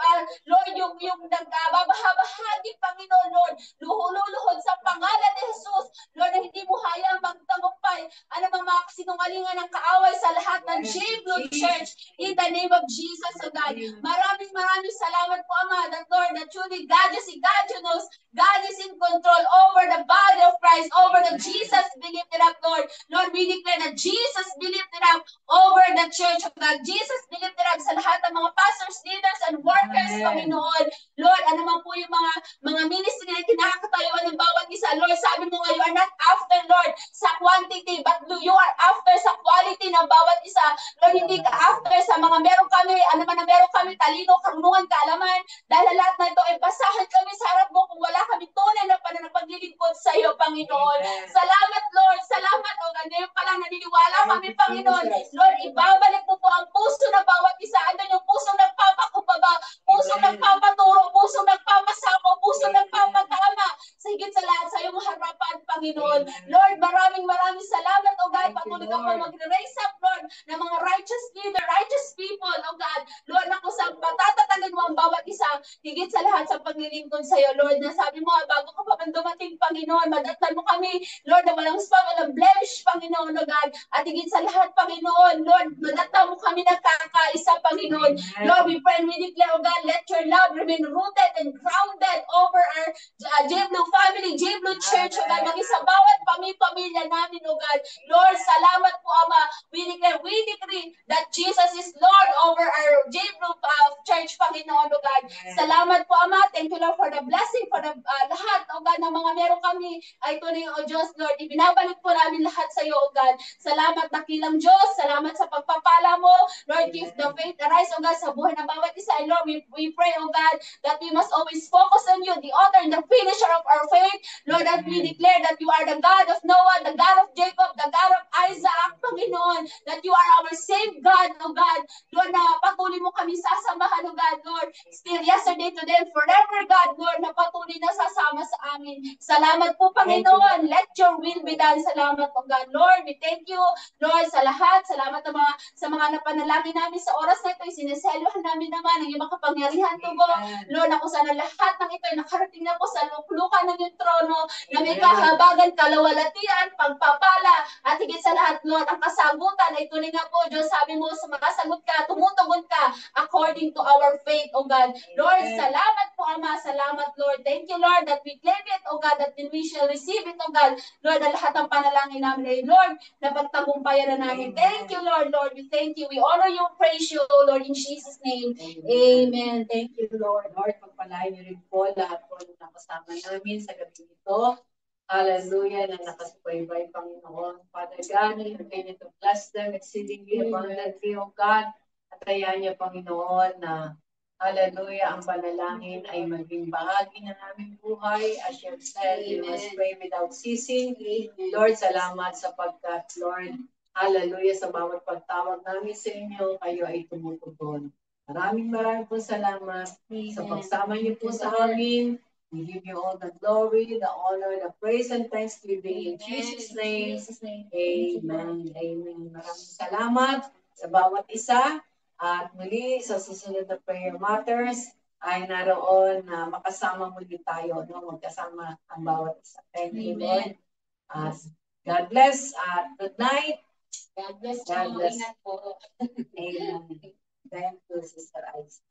[SPEAKER 2] Lord, yung nagbabahabahagi, Panginoon, Lord, luhuluhod sa pangalan ni Jesus, Lord, na hindi mo hayang magtagumpay, ano mga sinungalingan ng kaaway sa lahat ng J-Blood Church, in the name of Jesus, oh God. Maraming salamat po, Ama, that Lord, that truly God knows, God is in control over the body of Christ, over the Jesus be lifted up, Lord. Lord, we declare that Jesus be lifted up over the church of God. Jesus be lifted up sa lahat ng mga pastors, leaders, and workers, Panginoon. Lord, ano man po yung mga ministry na kinakatayuan ng bawat isa. Lord, sabi mo nga, you are not after, Lord, sa quantity, but you are after sa quality ng bawat isa. Lord, hindi ka after sa mga meron kami, ano man na meron kami, talino, karunungan, kaalaman. Dahil lahat na ito ay basahan kami sa harap mo kung wala kami tunay na pananapaglilingkod sa iyo, Panginoon. Salamat, Lord. Salamat, O God. Ngayon pa lang naniniwala kami, Panginoon. Lord, ibabalik mo po ang puso ng bawat isa. Andun yung pusong nagpapakubaba, pusong nagpapaturo, pusong nagpapasako, pusong nagpapatama. Sa higit sa lahat, sa iyong harapan, Panginoon. Lord, maraming salamat, O God. Patuloy ka po mag-raise up, Lord, ng mga righteous leader, righteous people, O God. Lord, na kung saan patatatagin mo ang bawat isa, higit sa lahat sa paglilingkod sa iyo, Lord, na sabi mo, bago ka pa man dumating, Panginoon, madatnan mo kami, Lord, na walang spam, walang blemish, Panginoon, O God, at higit sa lahat, Panginoon, Lord, madatnan mo kami nagkakaisa, Panginoon. Lord, we pray and we declare, O God, let your love remain rooted and grounded over our J-Blue family, J-Blue Church, O God, maging sa bawat pamilya namin, O God. Lord, salamat po, Ama. We decree that Jesus is Lord over our J-Blue Church, Panginoon, O God. Salamat po, Ama. Thank you, Lord, for the blessing, for the lahat, O God, ng mga meron kami ay tunay, O Diyos, Lord. Ibinabalik po namin lahat sa iyo, O God. Salamat, dakilang Diyos. Salamat sa pagpapala mo. Lord, give the faith arise, O God, sa buhay ng bawat isa. And Lord, we pray, O God, that we must always focus on you, the author and the finisher of our faith. Lord, that we declare that you are the God of Noah, the God of Jacob, the God of Isaac, Panginoon, that you are our same God, O God. Lord, na patuloy mo kami sasamahan, O God, Lord. Still yesterday, today, and forever, God, Lord, na patuloy na sasama sa amin. Salamat po, Panginoon. Let your will be done. Salamat, O God. Lord, we thank you, Lord, sa lahat. Salamat sa mga napanalangin namin sa oras na ito. Sineselyohan namin naman ang iyong makapangyarihan, Tugo. Lord, na kung saan lahat ng ito ay nakarating na po sa luklukan ng iyong trono, na may kahabagan, kalawalatian, pagpapala, at higit sa lahat, Lord, ang kasagutan pananagutan ay tunay nga po, Diyos, sabi mo, sumasagot ka, tumutugon ka according to our faith, O God. Lord, salamat po, Ama. Salamat, Lord. Thank you, Lord, that we claim it, O God, that we shall receive it, O God. Lord, na lahat ng panalangin namin ay, Lord, na pagtagumpayan na namin. Thank you, Lord. Lord, we thank you. We honor you, praise you, Lord, in Jesus' name. Amen. Thank you, Lord.
[SPEAKER 1] Lord, pagpalain niyo rin po lahat po ng nakasama namin sa gabi nito. Hallelujah, na nakasubaybay, Panginoon. Father God, continue to bless them exceedingly abundantly, O God. At hayaan niyo, Panginoon, na hallelujah, ang panalangin ay maging bahagi ng aming buhay. As you have said, we must pray without ceasing. Lord, salamat sapagkat, Lord, hallelujah, sa bawat pagtawag namin sa inyo, kayo ay tumutugon. Maraming po salamat sa pagsama niyo po sa amin. We give you all the glory, the honor, the praise, and thanksgiving in Jesus' name. Amen. Amen. Maraming salamat sa bawat isa. At muli, sa susunod na prayer matters, ay naroon na makasama muli tayo, no? Magkasama ang bawat isa. Thank you, Lord. God bless. Good night.
[SPEAKER 2] God bless.
[SPEAKER 1] God bless.
[SPEAKER 2] Ingat po.
[SPEAKER 1] Amen. Thank you, Sister Aiza.